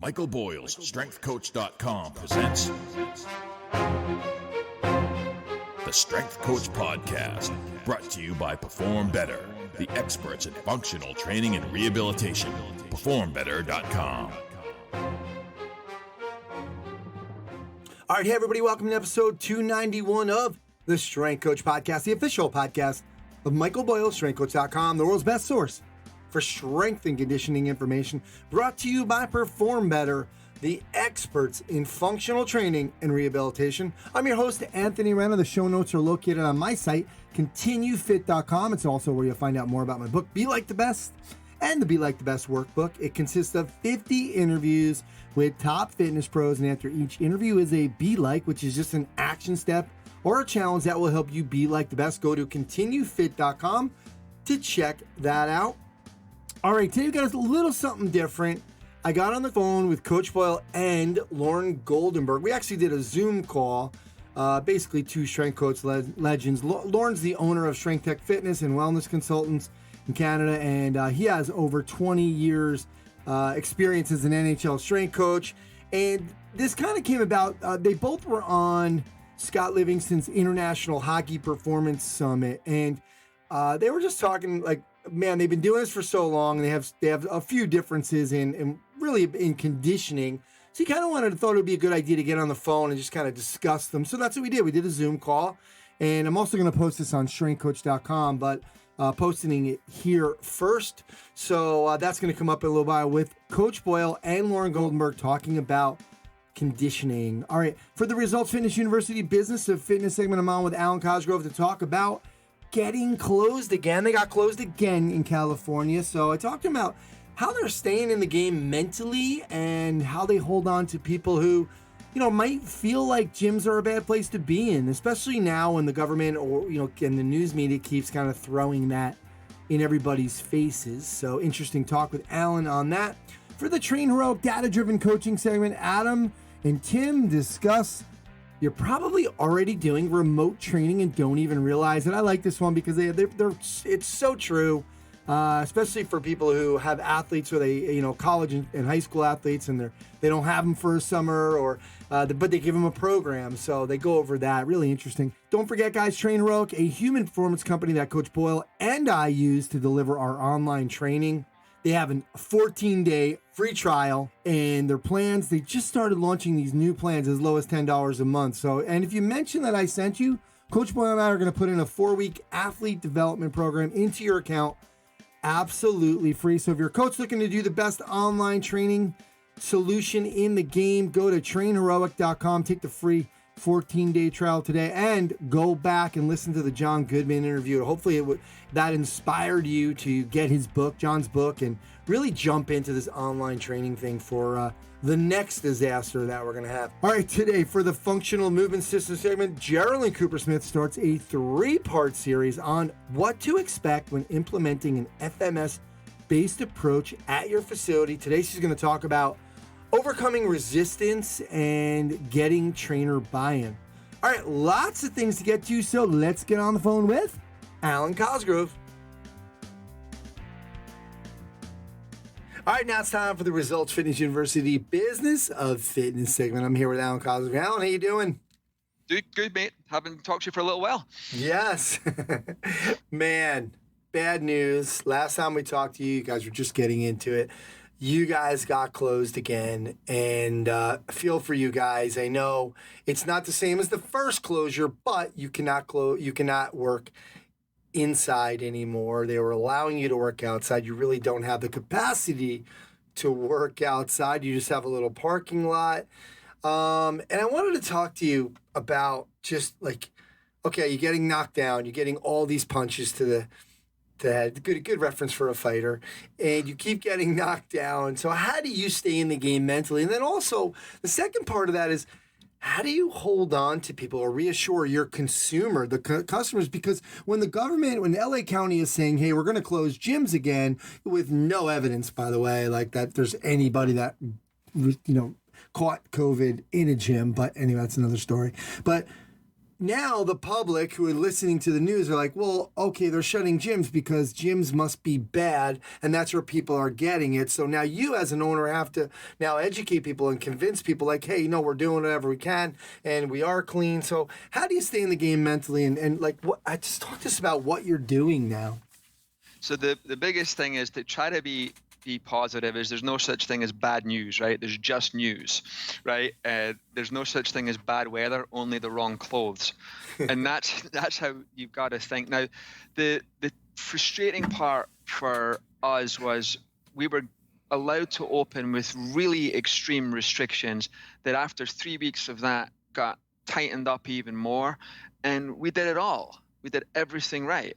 Michael Boyle's StrengthCoach.com presents the Strength Coach Podcast, brought to you by Perform Better, the experts in functional training and rehabilitation. PerformBetter.com. All right, hey everybody, welcome to episode 291 of the Strength Coach Podcast, the official podcast of Michael Boyle, StrengthCoach.com, the world's best source for strength and conditioning information, brought to you by Perform Better, the experts in functional training and rehabilitation. I'm your host, Anthony Renner. The show notes are located on my site, ContinueFit.com. It's also where you'll find out more about my book, Be Like the Best, and the Be Like the Best workbook. It consists of 50 interviews with top fitness pros, and after each interview is a Be Like, which is just an action step or a challenge that will help you be like the best. Go to ContinueFit.com to check that out. All right, today we got a little something different. I got on the phone with Coach Boyle and Lorne Goldenberg. We actually did a Zoom call, basically two strength coach legends. Lorne's the owner of Strength Tech Fitness and Wellness Consultants in Canada, and he has over 20 years experience as an NHL strength coach. And this kind of came about, they both were on Scott Livingston's International Hockey Performance Summit, and they were just talking like, man, they've been doing this for so long. They have a few differences in really in conditioning. So he kind of thought it would be a good idea to get on the phone and just kind of discuss them. So that's what we did. We did a Zoom call, and I'm also going to post this on StrengthCoach.com, but posting it here first. So that's going to come up in a little while with Coach Boyle and Lorne Goldenberg talking about conditioning. All right, for the Results Fitness University Business of Fitness segment, I'm on with Alwyn Cosgrove to talk about getting closed again. They got closed again in California. So I talked about how they're staying in the game mentally and how they hold on to people who, you know, might feel like gyms are a bad place to be in, especially now when the government or, you know, and the news media keeps kind of throwing that in everybody's faces. So interesting talk with Alwyn on that. For the Train Heroic Data-Driven Coaching segment, Adam and Tim discuss you're probably already doing remote training and don't even realize it. I like this one because it's so true, especially for people who have athletes or college and high school athletes, and they don't have them for a summer but they give them a program. So they go over that. Really interesting. Don't forget, guys, Train Heroic, a human performance company that Coach Boyle and I use to deliver our online training. They have a 14-day free trial, and their plans, they just started launching these new plans as low as $10 a month. So, and if you mention that I sent you, Coach Boyle and I are going to put in a 4-week athlete development program into your account, absolutely free. So if you're a coach looking to do the best online training solution in the game, go to trainheroic.com, take the free 14-day trial today, and go back and listen to the John Goodman interview. Hopefully that inspired you to get his book, John's book, and really jump into this online training thing for the next disaster that we're going to have. All right, today for the Functional Movement System segment, Geralyn Coopersmith starts a 3-part series on what to expect when implementing an FMS-based approach at your facility. Today she's going to talk about overcoming resistance and getting trainer buy-in. All right, lots of things to get to, so let's get on the phone with Alwyn Cosgrove. All right, now it's time for the Results Fitness University Business of Fitness segment. I'm here with Alwyn Cosgrove. Alwyn, how you doing? Good, mate. Haven't talked to you for a little while. Yes. Man, bad news. Last time we talked to you, you guys were just getting into it. You guys got closed again, and I feel for you guys. I know it's not the same as the first closure, but you cannot work inside anymore. They were allowing you to work outside. You really don't have the capacity to work outside. You just have a little parking lot. And I wanted to talk to you about just like, okay, you're getting knocked down. You're getting all these punches to the head. Good reference for a fighter. And you keep getting knocked down. So how do you stay in the game mentally? And then also the second part of that is, how do you hold on to people or reassure your consumer, the customers? Because when LA County is saying, hey, we're going to close gyms again with no evidence, by the way, like that there's anybody that, caught COVID in a gym. But anyway, that's another story. But now the public who are listening to the news are like, well, okay, they're shutting gyms because gyms must be bad, and that's where people are getting it. So now you as an owner have to now educate people and convince people like, hey, we're doing whatever we can and we are clean. So how do you stay in the game mentally and like what I just talk to us about what you're doing now? So the biggest thing is to try to be positive. Is there's no such thing as bad news, right? There's just news, right? There's no such thing as bad weather, only the wrong clothes, and that's how you've got to think. Now, the frustrating part for us was we were allowed to open with really extreme restrictions that after 3 weeks of that got tightened up even more, and we did it all. We did everything right.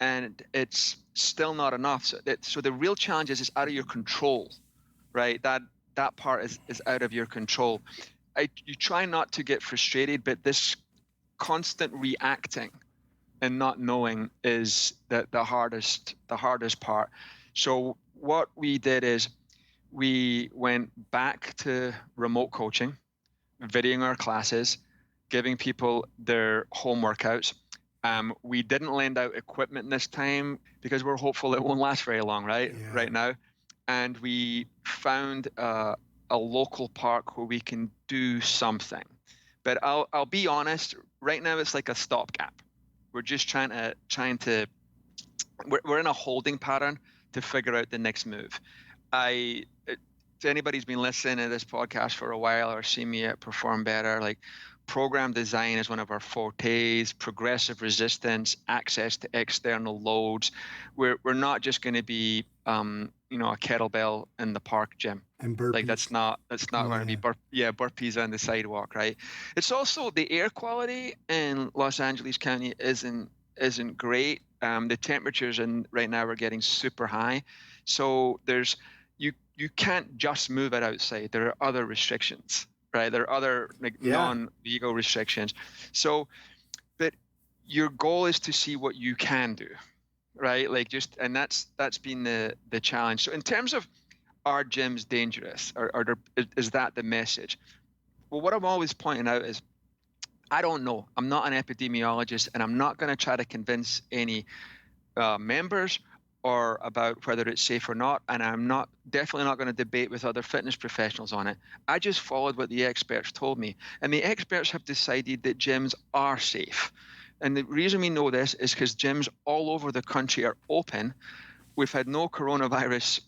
And it's still not enough. So the real challenge is out of your control, right? That part is out of your control. You try not to get frustrated, but this constant reacting and not knowing is the hardest part. So what we did is we went back to remote coaching, videoing our classes, giving people their home workouts. We didn't lend out equipment this time because we're hopeful it won't last very long, right? Yeah. Right now. And we found a local park where we can do something. But I'll be honest, right now it's like a stopgap. We're just trying to we're in a holding pattern to figure out the next move. To anybody who's been listening to this podcast for a while or seen me at Perform Better, like program design is one of our fortes, progressive resistance, access to external loads. We're not just going to be a kettlebell in the park gym. And burpees. Like that's not going to be burpees on the sidewalk, right? It's also the air quality in Los Angeles County isn't great. The temperatures right now are getting super high. So you can't just move it outside. There are other restrictions, right? There are other non-legal restrictions. So, but your goal is to see what you can do, right? And that's been the challenge. So in terms of are gyms dangerous, or is that the message? Well, what I'm always pointing out is I don't know. I'm not an epidemiologist, and I'm not going to try to convince any members or about whether it's safe or not, and I'm definitely not going to debate with other fitness professionals on it. I just followed what the experts told me, and the experts have decided that gyms are safe. And the reason we know this is because gyms all over the country are open. We've had no coronavirus,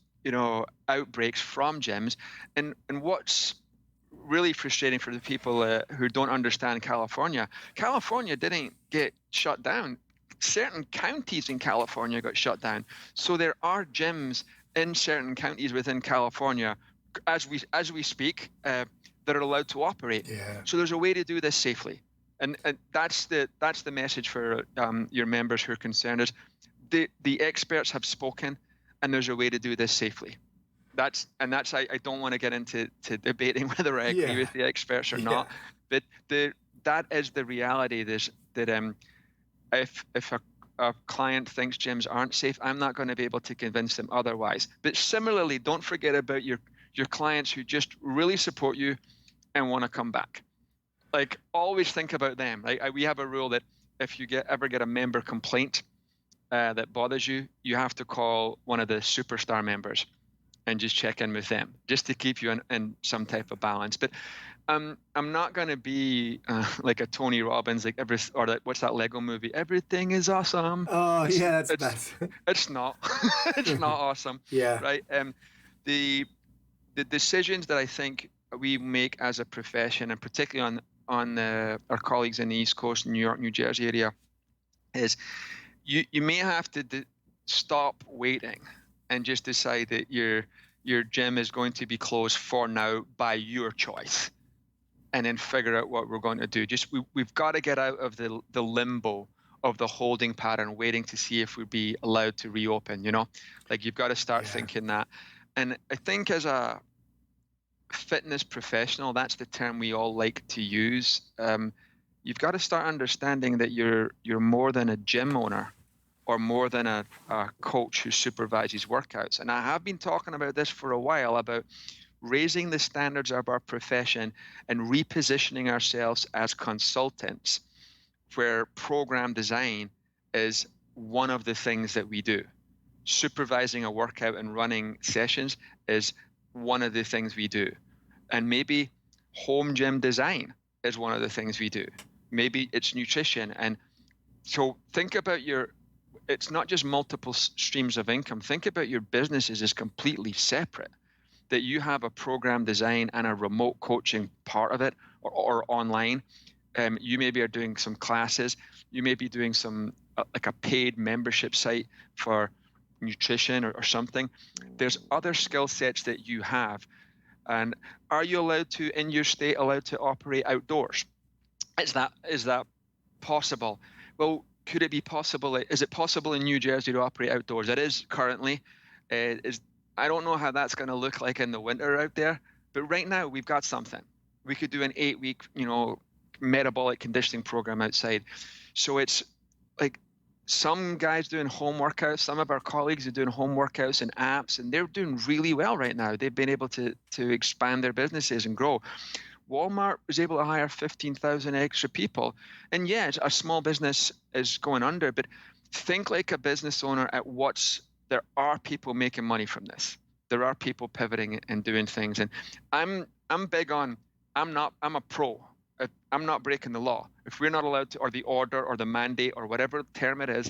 outbreaks from gyms, and what's really frustrating for the people who don't understand California didn't get shut down. Certain counties in California got shut down. So there are gyms in certain counties within California, as we speak, that are allowed to operate. Yeah. So there's a way to do this safely, and that's the message for your members who are concerned. Is the experts have spoken, and there's a way to do this safely. I don't want to get into debating whether I agree with the experts or not, but that is the reality. That if a client thinks gyms aren't safe, I'm not going to be able to convince them otherwise. But similarly, don't forget about your clients who just really support you and want to come back. Like, always think about them. Right? We have a rule that if you ever get a member complaint that bothers you, you have to call one of the superstar members and just check in with them, just to keep you in some type of balance. But I'm not going to be like a Tony Robbins, what's that Lego movie? Everything is awesome. Oh, yeah, that's best. It's not. It's not awesome. Yeah. Right. The decisions that I think we make as a profession, and particularly on our colleagues in the East Coast, New York, New Jersey area, is you may have to stop waiting and just decide that your gym is going to be closed for now by your choice, and then figure out what we're going to do. We've got to get out of the limbo of the holding pattern, waiting to see if we'd be allowed to reopen. Like, you've got to start thinking that. And I think as a fitness professional, that's the term we all like to use. You've got to start understanding that you're more than a gym owner, or more than a coach who supervises workouts. And I have been talking about this for a while, about raising the standards of our profession and repositioning ourselves as consultants where program design is one of the things that we do. Supervising a workout and running sessions is one of the things we do. And maybe home gym design is one of the things we do. Maybe it's nutrition. And so think about it's not just multiple streams of income. Think about your businesses as completely separate, that you have a program design and a remote coaching part of it, or online. You maybe are doing some classes. You may be doing some like a paid membership site for nutrition or something. There's other skill sets that you have. And are you in your state, allowed to operate outdoors? Is that possible? Well, could it be possible? Is it possible in New Jersey to operate outdoors? It is currently. I don't know how that's going to look like in the winter out there, but right now we've got something. We could do an 8-week, metabolic conditioning program outside. So it's like some guys doing home workouts. Some of our colleagues are doing home workouts and apps, and they're doing really well right now. They've been able to expand their businesses and grow. Walmart was able to hire 15,000 extra people. And yes, a small business is going under, but think like a business owner there are people making money from this. There are people pivoting and doing things. And I'm big on, I'm a pro. I'm not breaking the law. If we're not allowed to, or the order or the mandate or whatever term it is,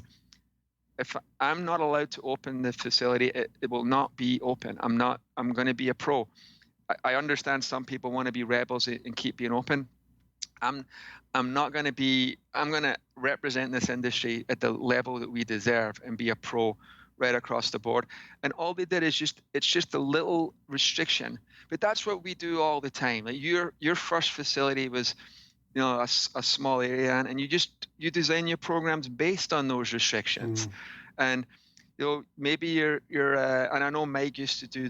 if I'm not allowed to open the facility, it will not be open. I'm going to be a pro. I understand some people want to be rebels and keep being open. I'm going to represent this industry at the level that we deserve and be a pro right across the board. And all they did is it's just a little restriction, but that's what we do all the time. Like your first facility was, a small area, and you design your programs based on those restrictions. And maybe you're and I know Mike used to do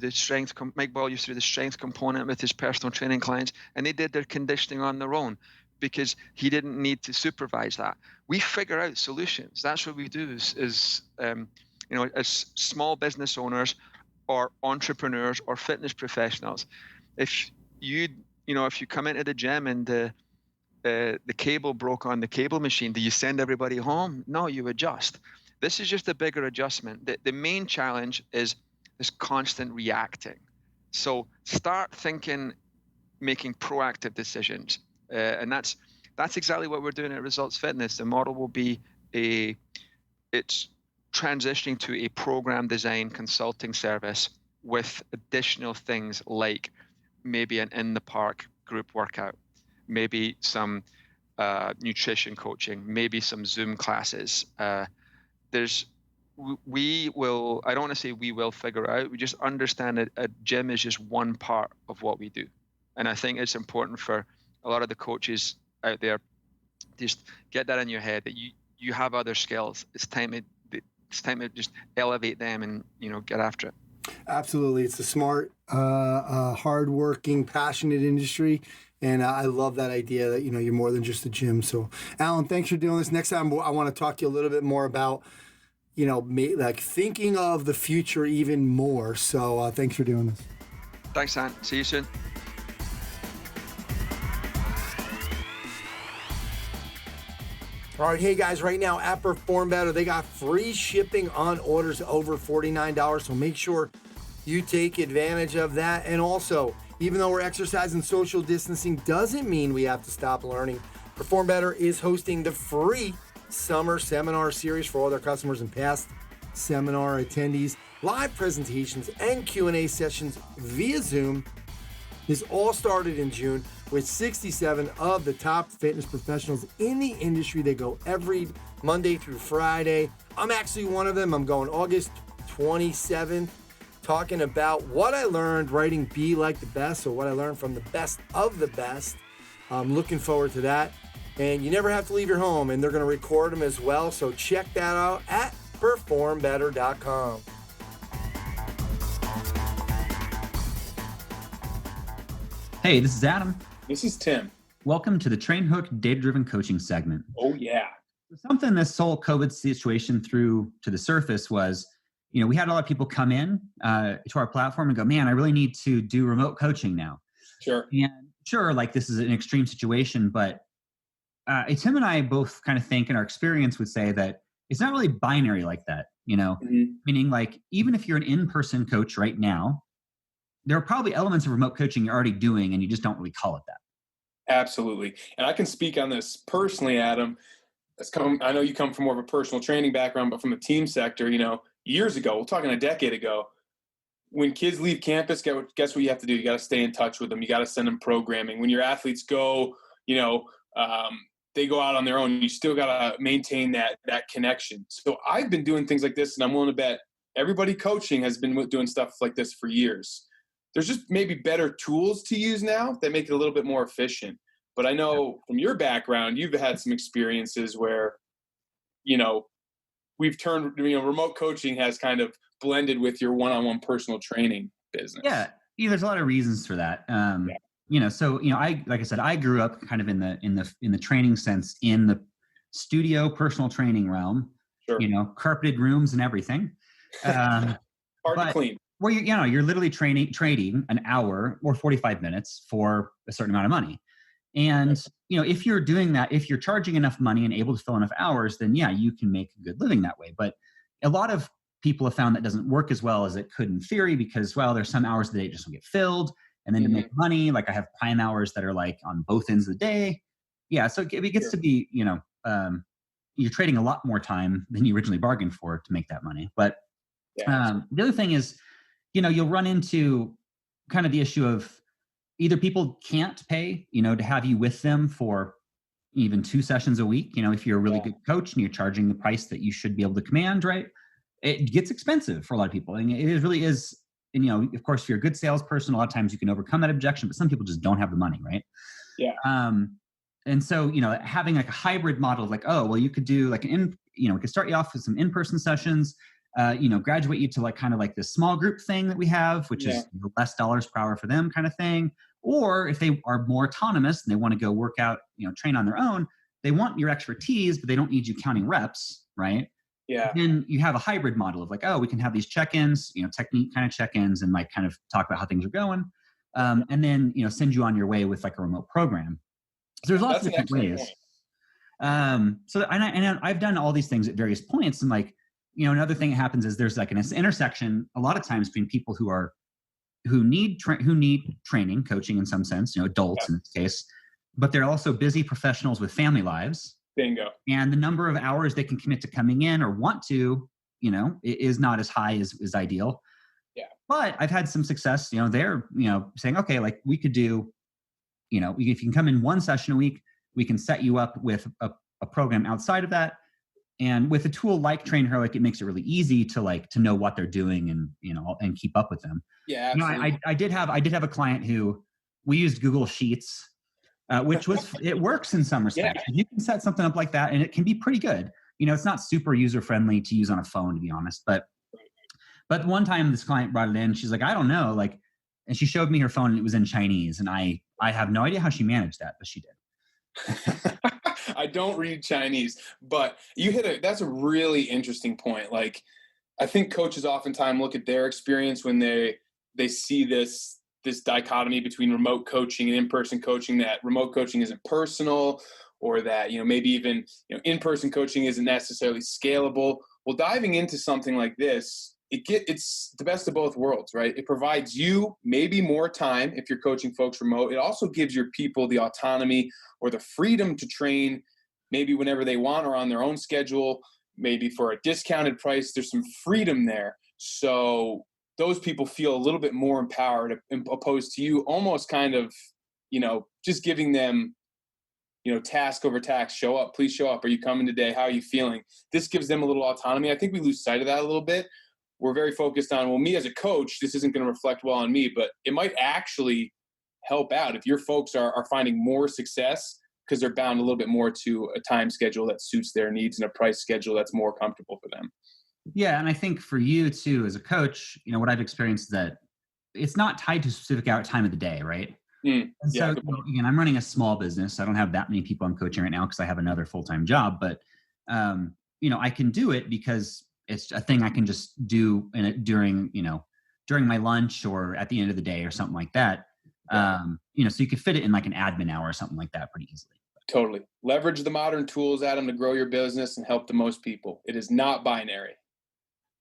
Mike Boyle used to do the strength component with his personal training clients, and they did their conditioning on their own because he didn't need to supervise that. We figure out solutions. That's what we do as small business owners or entrepreneurs or fitness professionals. If you come into the gym and the cable broke on the cable machine, do you send everybody home? No, you adjust. This is just a bigger adjustment. The main challenge is this constant reacting. So start thinking, making proactive decisions. And that's exactly what we're doing at Results Fitness. The model will be it's transitioning to a program design consulting service with additional things like maybe an in the park group workout, maybe some nutrition coaching, maybe some Zoom classes. We will, I don't want to say we will figure out, we just understand that a gym is just one part of what we do. And I think it's important for a lot of the coaches out there, just get that in your head that you have other skills. It's time to just elevate them and, get after it. Absolutely. It's a smart, hardworking, passionate industry. And I love that idea that, you're more than just a gym. So, Alwyn, thanks for doing this. Next time, I want to talk to you a little bit more about, like thinking of the future even more. So thanks for doing this. Thanks, Ant. See you soon. All right, hey guys, right now at Perform Better, they got free shipping on orders over $49. So make sure you take advantage of that. And also, even though we're exercising social distancing, doesn't mean we have to stop learning. Perform Better is hosting the free summer seminar series for all their customers and past seminar attendees. Live presentations and Q&A sessions via Zoom. This all started in June with 67 of the top fitness professionals in the industry. They go every Monday through Friday. I'm actually one of them. I'm going August 27th, talking about what I learned writing Be Like the Best, or what I learned from the best of the best. I'm looking forward to that. And you never have to leave your home, and they're going to record them as well. So check that out at performbetter.com. Hey, this is Adam. This is Tim. Welcome to the Train Hook Data-Driven Coaching segment. Oh, yeah. Something this whole COVID situation threw to the surface was, we had a lot of people come in to our platform and go, man, I really need to do remote coaching now. Sure. And sure, like this is an extreme situation, but Tim and I both kind of think, and our experience would say that it's not really binary like that, meaning like, even if you're an in-person coach right now, there are probably elements of remote coaching you're already doing and you just don't really call it that. Absolutely. And I can speak on this personally, Adam. I know you come from more of a personal training background, but from the team sector, years ago, we're talking a decade ago, when kids leave campus, guess what you have to do? You got to stay in touch with them. You got to send them programming. When your athletes go, they go out on their own, you still got to maintain that connection. So I've been doing things like this, and I'm willing to bet everybody coaching has been doing stuff like this for years. There's just maybe better tools to use now that make it a little bit more efficient. But I know from your background, you've had some experiences where, we've turned, remote coaching has kind of blended with your one-on-one personal training business. Yeah. There's a lot of reasons for that. Like I said, I grew up kind of in the training sense, in the studio personal training realm, Sure. Carpeted rooms and everything. Hard to clean. Where you're literally trading an hour or 45 minutes for a certain amount of money. And, if you're doing that, if you're charging enough money and able to fill enough hours, then yeah, you can make a good living that way. But a lot of people have found that doesn't work as well as it could in theory, because, there's some hours of the day just don't get filled. And then to make money, like I have prime hours that are like on both ends of the day. Yeah. So it gets to be, you're trading a lot more time than you originally bargained for to make that money. But the other thing is, you'll run into kind of the issue of either people can't pay, to have you with them for even 2 sessions a week. If you're a really good coach and you're charging the price that you should be able to command, right? It gets expensive for a lot of people. And it really is. And, of course, if you're a good salesperson, a lot of times you can overcome that objection, but some people just don't have the money, right? Yeah. And so, having like a hybrid model, like, you could do like we could start you off with some in-person sessions, graduate you to like kind of like this small group thing that we have, which is less dollars per hour for them kind of thing. Or if they are more autonomous and they want to go work out, train on their own, they want your expertise, but they don't need you counting reps, right? Yeah. Then you have a hybrid model of like, we can have these check-ins, technique kind of check-ins, and like kind of talk about how things are going. And then, send you on your way with like a remote program. So there's lots of different ways. I've done all these things at various points. And like, another thing that happens is there's like an intersection a lot of times between people who need training, coaching in some sense, adults in this case, but they're also busy professionals with family lives. Bingo. And the number of hours they can commit to coming in or want to, is not as high as is ideal. Yeah. But I've had some success, they're, saying, okay, like we could do, if you can come in 1 session a week, we can set you up with a program outside of that. And with a tool like Train Her, like it makes it really easy to know what they're doing and, and keep up with them. Yeah. Absolutely. I did have a client who we used Google Sheets, which it works in some respects. Yeah. You can set something up like that and it can be pretty good. It's not super user-friendly to use on a phone, to be honest. But one time this client brought it in, she's like, I don't know, and she showed me her phone and it was in Chinese. And I have no idea how she managed that, but she did. I don't read Chinese, but that's a really interesting point. Like, I think coaches oftentimes look at their experience when they see this dichotomy between remote coaching and in-person coaching, that remote coaching isn't personal, or that, maybe even, in-person coaching isn't necessarily scalable. Well, diving into something like this, it's the best of both worlds, right? It provides you maybe more time if you're coaching folks remote. It also gives your people the autonomy or the freedom to train maybe whenever they want or on their own schedule, maybe for a discounted price. There's some freedom there. So those people feel a little bit more empowered, opposed to you almost kind of, just giving them, task over task. Show up, please show up. Are you coming today? How are you feeling? This gives them a little autonomy. I think we lose sight of that a little bit. We're very focused on, well, me as a coach, this isn't going to reflect well on me, but it might actually help out if your folks are finding more success because they're bound a little bit more to a time schedule that suits their needs and a price schedule that's more comfortable for them. Yeah. And I think for you too, as a coach, what I've experienced is that it's not tied to a specific time of the day, right? And so, again, I'm running a small business. I don't have that many people I'm coaching right now because I have another full-time job, but, I can do it because it's a thing I can just do during my lunch or at the end of the day or something like that. So you could fit it in like an admin hour or something like that pretty easily. Totally. Leverage the modern tools, Adam, to grow your business and help the most people. It is not binary.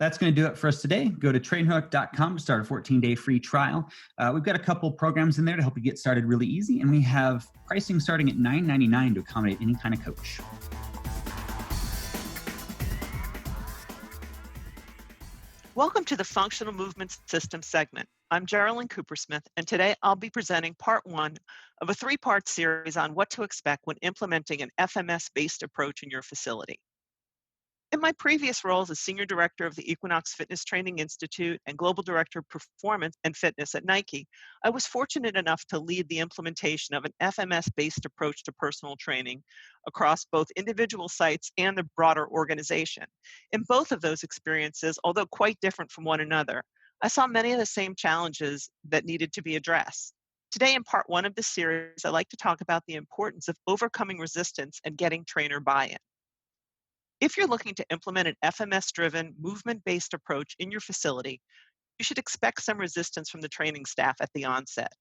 That's going to do it for us today. Go to trainhook.com to start a 14-day free trial. We've got a couple programs in there to help you get started really easy, and we have pricing starting at $9.99 to accommodate any kind of coach. Welcome to the Functional Movement System segment. I'm Geralyn Coopersmith, and today I'll be presenting part one of a three-part series on what to expect when implementing an FMS-based approach in your facility. In my previous roles as Senior Director of the Equinox Fitness Training Institute and Global Director of Performance and Fitness at Nike, I was fortunate enough to lead the implementation of an FMS-based approach to personal training across both individual sites and the broader organization. In both of those experiences, although quite different from one another, I saw many of the same challenges that needed to be addressed. Today, in part one of this series, I'd like to talk about the importance of overcoming resistance and getting trainer buy-in. If you're looking to implement an FMS-driven, movement-based approach in your facility, you should expect some resistance from the training staff at the onset.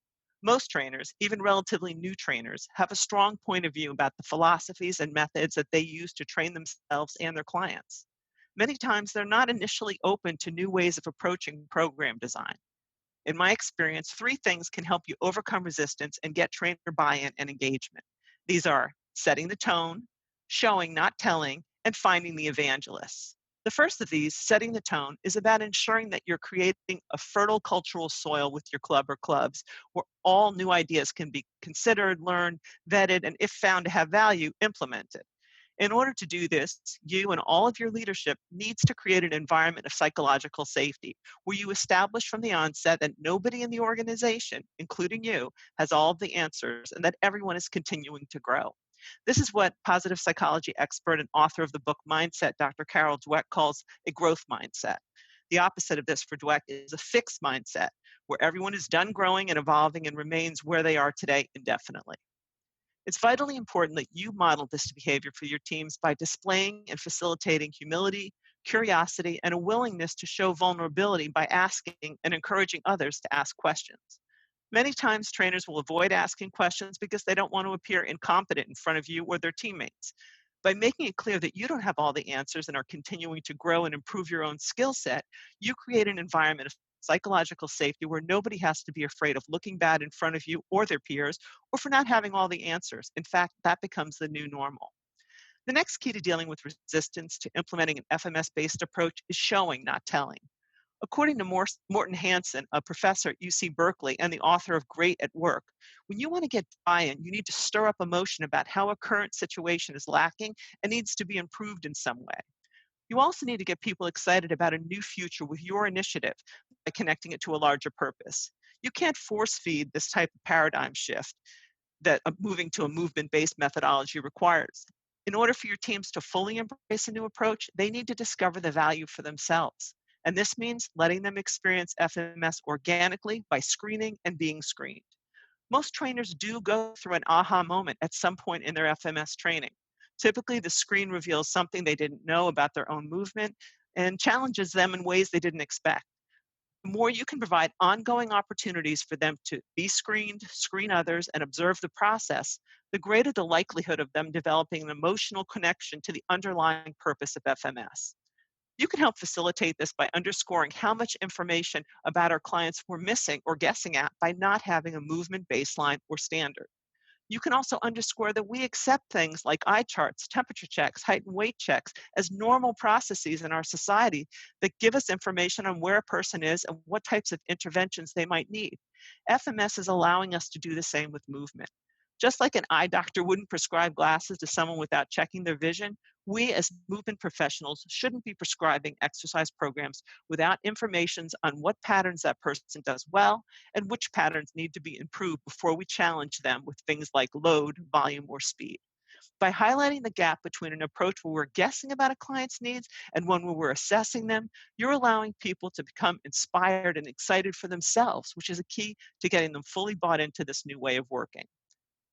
Most trainers, even relatively new trainers, have a strong point of view about the philosophies and methods that they use to train themselves and their clients. Many times, they're not initially open to new ways of approaching program design. In my experience, three things can help you overcome resistance and get trainer buy-in and engagement. These are setting the tone, showing, not telling, and finding the evangelists. The first of these, setting the tone, is about ensuring that you're creating a fertile cultural soil with your club or clubs where all new ideas can be considered, learned, vetted, and if found to have value, implemented. In order to do this, you and all of your leadership needs to create an environment of psychological safety where you establish from the onset that nobody in the organization, including you, has all of the answers and that everyone is continuing to grow. This is what positive psychology expert and author of the book Mindset, Dr. Carol Dweck, calls a growth mindset. The opposite of this for Dweck is a fixed mindset, where everyone is done growing and evolving and remains where they are today indefinitely. It's vitally important that you model this behavior for your teams by displaying and facilitating humility, curiosity, and a willingness to show vulnerability by asking and encouraging others to ask questions. Many times, trainers will avoid asking questions because they don't want to appear incompetent in front of you or their teammates. By making it clear that you don't have all the answers and are continuing to grow and improve your own skill set, you create an environment of psychological safety where nobody has to be afraid of looking bad in front of you or their peers or for not having all the answers. In fact, that becomes the new normal. The next key to dealing with resistance to implementing an FMS-based approach is showing, not telling. According to Morton Hansen, a professor at UC Berkeley and the author of Great at Work, when you want to get buy-in, you need to stir up emotion about how a current situation is lacking and needs to be improved in some way. You also need to get people excited about a new future with your initiative by connecting it to a larger purpose. You can't force feed this type of paradigm shift that moving to a movement-based methodology requires. In order for your teams to fully embrace a new approach, they need to discover the value for themselves. And this means letting them experience FMS organically by screening and being screened. Most trainers do go through an aha moment at some point in their FMS training. Typically, the screen reveals something they didn't know about their own movement and challenges them in ways they didn't expect. The more you can provide ongoing opportunities for them to be screened, screen others, and observe the process, the greater the likelihood of them developing an emotional connection to the underlying purpose of FMS. You can help facilitate this by underscoring how much information about our clients we're missing or guessing at by not having a movement baseline or standard. You can also underscore that we accept things like eye charts, temperature checks, height and weight checks as normal processes in our society that give us information on where a person is and what types of interventions they might need. FMS is allowing us to do the same with movement. Just like an eye doctor wouldn't prescribe glasses to someone without checking their vision, we as movement professionals shouldn't be prescribing exercise programs without information on what patterns that person does well and which patterns need to be improved before we challenge them with things like load, volume, or speed. By highlighting the gap between an approach where we're guessing about a client's needs and one where we're assessing them, you're allowing people to become inspired and excited for themselves, which is a key to getting them fully bought into this new way of working.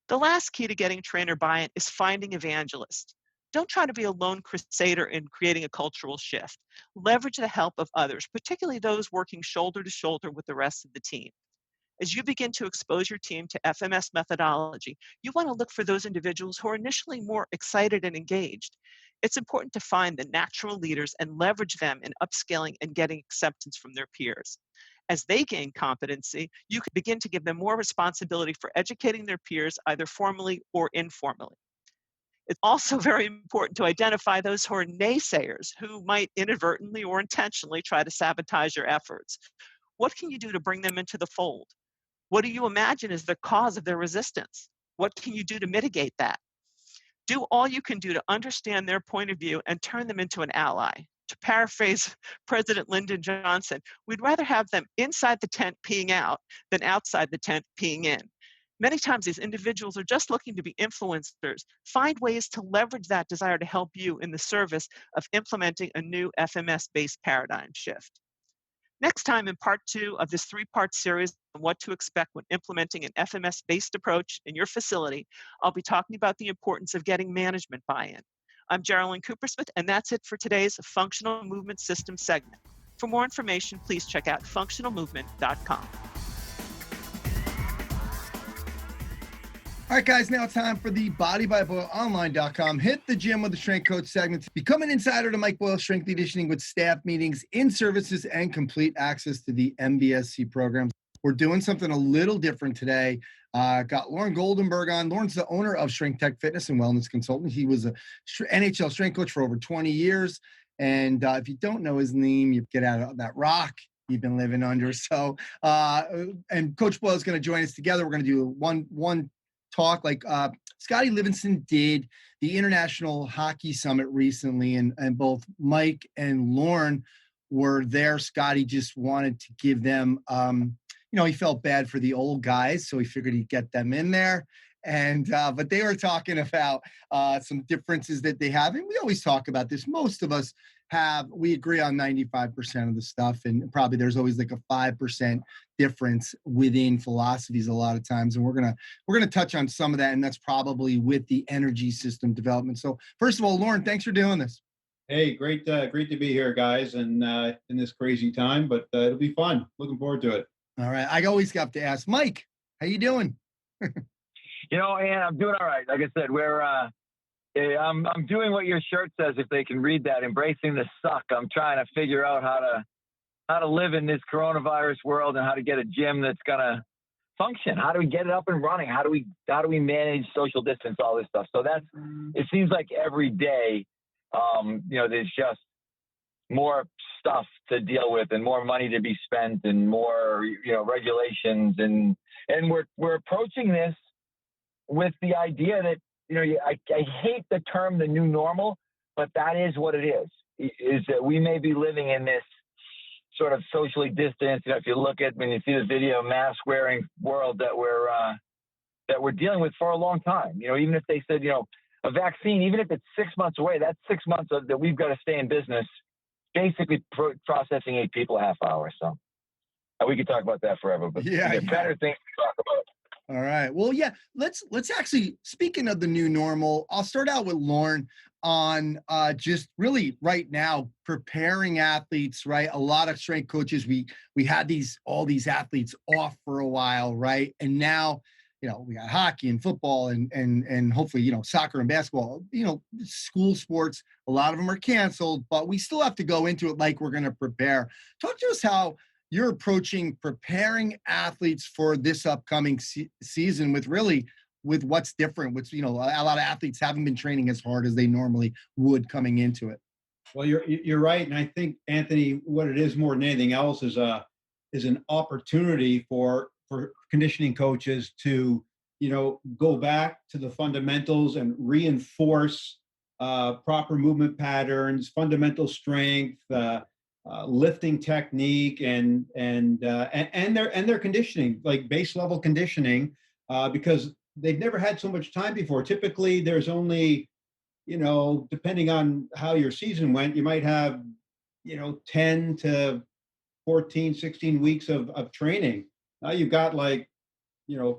The last key to getting trainer buy-in is finding evangelists. Don't try to be a lone crusader in creating a cultural shift. Leverage the help of others, particularly those working shoulder to shoulder with the rest of the team. As you begin to expose your team to FMS methodology, you want to look for those individuals who are initially more excited and engaged. It's important to find the natural leaders and leverage them in upskilling and getting acceptance from their peers. As they gain competency, you can begin to give them more responsibility for educating their peers, either formally or informally. It's also very important to identify those who are naysayers who might inadvertently or intentionally try to sabotage your efforts. What can you do to bring them into the fold? What do you imagine is the cause of their resistance? What can you do to mitigate that? Do all you can do to understand their point of view and turn them into an ally. To paraphrase President Lyndon Johnson, we'd rather have them inside the tent peeing out than outside the tent peeing in. Many times these individuals are just looking to be influencers. Find ways to leverage that desire to help you in the service of implementing a new FMS-based paradigm shift. Next time in part 2 of this 3-part series on what to expect when implementing an FMS-based approach in your facility, I'll be talking about the importance of getting management buy-in. I'm Geralyn Coopersmith, and that's it for today's Functional Movement System segment. For more information, please check out functionalmovement.com. All right, guys, now it's time for the BodyByBoyleOnline.com Hit the Gym with the Strength Coach segment. Become an insider to Mike Boyle Strength Conditioning with staff meetings, in-services, and complete access to the MBSC programs. We're doing something a little different today. Got Lorne Goldenberg on. Lorne's the owner of Strength Tech Fitness and Wellness Consultant. He was a NHL strength coach for over 20 years. And if you don't know his name, you get out of that rock you've been living under. So, and Coach Boyle is going to join us together. We're going to do one talk like Scotty Livingston did the International Hockey Summit recently, and both Mike and Lorne were there. Scotty just wanted to give them, he felt bad for the old guys, so he figured he'd get them in there. And but they were talking about some differences that they have, and we always talk about this. Most of us we agree on 95% of the stuff, and probably there's always like a 5% difference within philosophies a lot of times, and we're gonna touch on some of that, and that's probably with the energy system development. So first of all, Lorne, thanks for doing this. Hey, great to be here, guys, and in this crazy time, but it'll be fun. Looking forward to it. All right, I always have to ask, Mike, how you doing? And I'm doing all right. Like I said, I'm doing what your shirt says, if they can read that, embracing the suck. I'm trying to figure out how to live in this coronavirus world and how to get a gym that's going to function. How do we get it up and running? How do we manage social distance, all this stuff? So it seems like every day, there's just more stuff to deal with and more money to be spent and more, regulations. And we're approaching this with the idea that, I hate the term the new normal, but that is what it is that we may be living in this sort of socially distanced, if you look at, when you see the video, mask wearing world that we're dealing with for a long time. Even if they said, a vaccine, even if it's 6 months away, that's 6 months that we've got to stay in business, basically processing 8 people a half hour. So we could talk about that forever, but better things to talk about. All right. Well, yeah, let's actually, speaking of the new normal, I'll start out with Lorne on just really right now preparing athletes, right? A lot of strength coaches, we had all these athletes off for a while, right? And now, we got hockey and football and hopefully, soccer and basketball, school sports, a lot of them are canceled, but we still have to go into it like we're going to prepare. Talk to us how you're approaching preparing athletes for this upcoming season with what's different, which, a lot of athletes haven't been training as hard as they normally would coming into it. Well, you're right. And I think, Anthony, what it is more than anything else is an opportunity for conditioning coaches to, go back to the fundamentals and reinforce proper movement patterns, fundamental strength, lifting technique, and their conditioning, like base level conditioning, because they've never had so much time before. Typically, there's only, depending on how your season went, you might have, 10 to 14, 16 weeks of training. Now you've got 4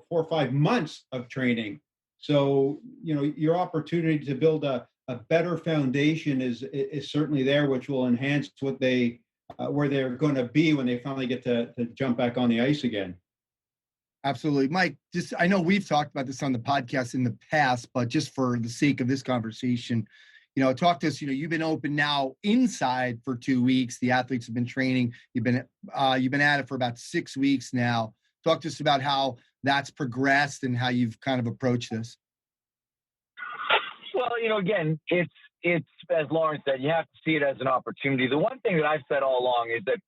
or 5 months of training. So, your opportunity to build a better foundation is certainly there, which will enhance what where they're going to be when they finally get to jump back on the ice again. Absolutely. Mike, just I know we've talked about this on the podcast in the past, but just for the sake of this conversation, talk to us, you've been open now inside for 2 weeks. The athletes have been training. You've been at it for about 6 weeks now. Talk to us about how that's progressed and how you've kind of approached this. Well, again, it's as Lauren said, you have to see it as an opportunity. The one thing that I've said all along is that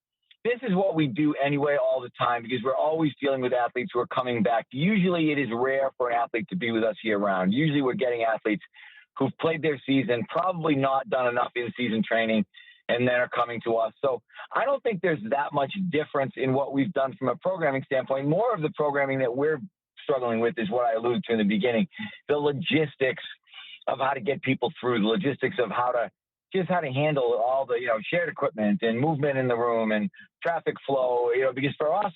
this is what we do anyway all the time, because we're always dealing with athletes who are coming back. Usually it is rare for an athlete to be with us year round. Usually we're getting athletes who've played their season, probably not done enough in-season training, and then are coming to us. So I don't think there's that much difference in what we've done from a programming standpoint. More of the programming that we're struggling with is what I alluded to in the beginning, the logistics of how to get people through, the logistics of how to handle all the, shared equipment and movement in the room and traffic flow, because for us,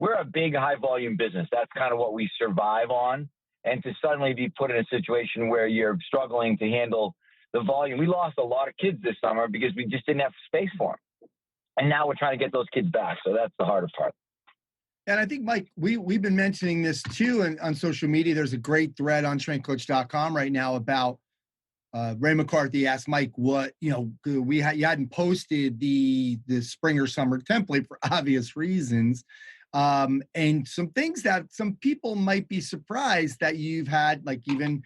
we're a big high volume business. That's kind of what we survive on. And to suddenly be put in a situation where you're struggling to handle the volume. We lost a lot of kids this summer because we just didn't have space for them. And now we're trying to get those kids back. So that's the harder part. And I think, Mike, we've been mentioning this too on social media. There's a great thread on strengthcoach.com right now about Ray McCarthy asked Mike what, you hadn't posted the spring or summer template for obvious reasons. And some things that some people might be surprised that you've had, like even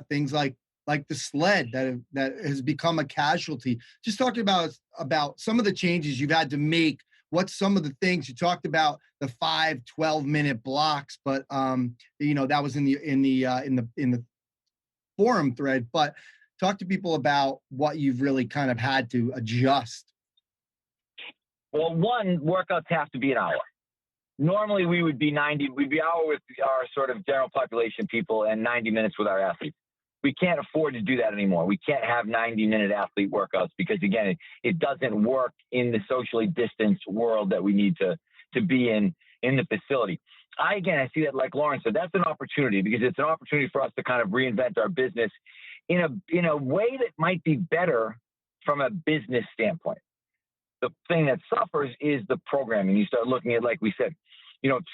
things like the sled that has become a casualty. Just talking about some of the changes you've had to make. What's some of the things you talked about, the 5 12-minute blocks, but that was in the forum thread. But talk to people about what you've really kind of had to adjust. Well, one, workouts have to be an hour. Normally we'd be hour with our sort of general population people and 90 minutes with our athletes. We can't afford to do that anymore. We can't have 90-minute athlete workouts because, again, it doesn't work in the socially distanced world that we need to be in the facility. I see that, like Lauren said, that's an opportunity because it's an opportunity for us to kind of reinvent our business in a way that might be better from a business standpoint. The thing that suffers is the programming. You start looking at, like we said,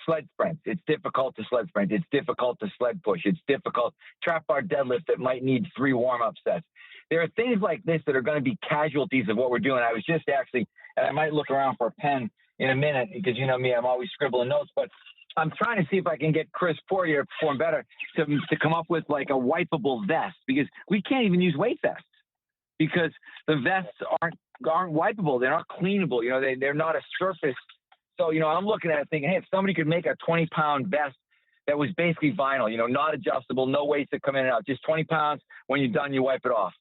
sled sprints. It's difficult to sled sprint. It's difficult to sled push. It's difficult trap bar deadlift that might need 3 warm-up sets. There are things like this that are going to be casualties of what we're doing. I was just and I might look around for a pen in a minute because you know me, I'm always scribbling notes, but I'm trying to see if I can get Chris Poirier, Perform Better, to come up with like a wipeable vest because we can't even use weight vests because the vests aren't wipeable. They're not cleanable. They're not a surface. So, I'm looking at it thinking, hey, if somebody could make a 20-pound vest that was basically vinyl, not adjustable, no weights that come in and out, just 20 pounds. When you're done, you wipe it off.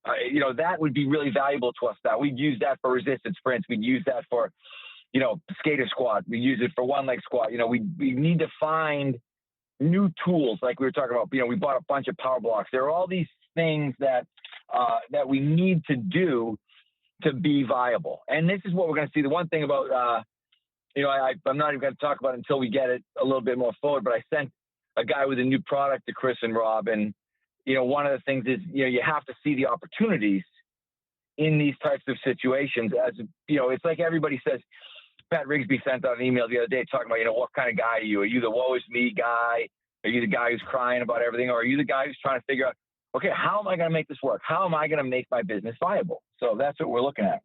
That would be really valuable to us now. We'd use that for resistance sprints. We'd use that for, skater squat. We use it for one-leg squat. We need to find new tools like we were talking about. We bought a bunch of power blocks. There are all these things that we need to do to be viable. And this is what we're going to see. The one thing about, I'm not even going to talk about it until we get it a little bit more forward, but I sent a guy with a new product to Chris and Rob. And, one of the things is, you have to see the opportunities in these types of situations. As, it's like everybody says, Pat Rigsby sent out an email the other day talking about, what kind of guy are you? Are you the woe is me guy? Are you the guy who's crying about everything? Or are you the guy who's trying to figure out, okay, how am I going to make this work? How am I going to make my business viable? So that's what we're looking at.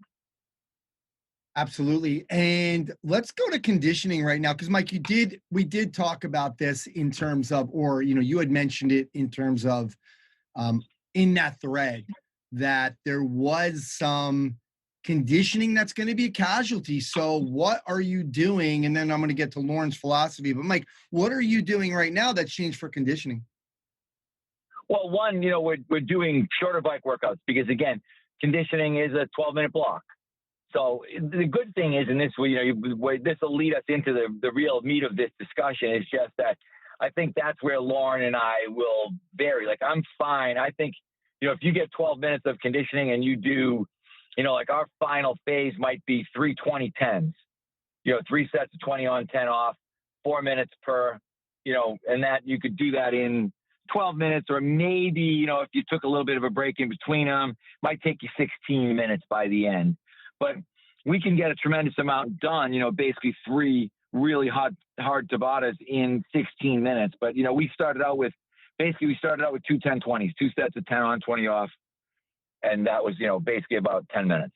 Absolutely. And let's go to conditioning right now. Because Mike, we did talk about this in terms of, or, you had mentioned it in terms of in that thread that there was some conditioning that's going to be a casualty. So what are you doing? And then I'm going to get to Lauren's philosophy, but Mike, what are you doing right now that's changed for conditioning? Well, one, we're doing shorter bike workouts because again, conditioning is a 12-minute block. So the good thing is, and this will lead us into the real meat of this discussion, is just that I think that's where Lauren and I will vary. Like I'm fine. I think, if you get 12 minutes of conditioning and you do, like our final phase might be 3 20-10s, 3 sets of 20 on, 10 off, 4 minutes per, and that you could do that in 12 minutes, or maybe, if you took a little bit of a break in between them, might take you 16 minutes by the end. But we can get a tremendous amount done, basically 3 really hard Tabatas in 16 minutes. But, you know, we started out with 2 10-20s, 2 sets of 10 on, 20 off. And that was, you know, basically about 10 minutes.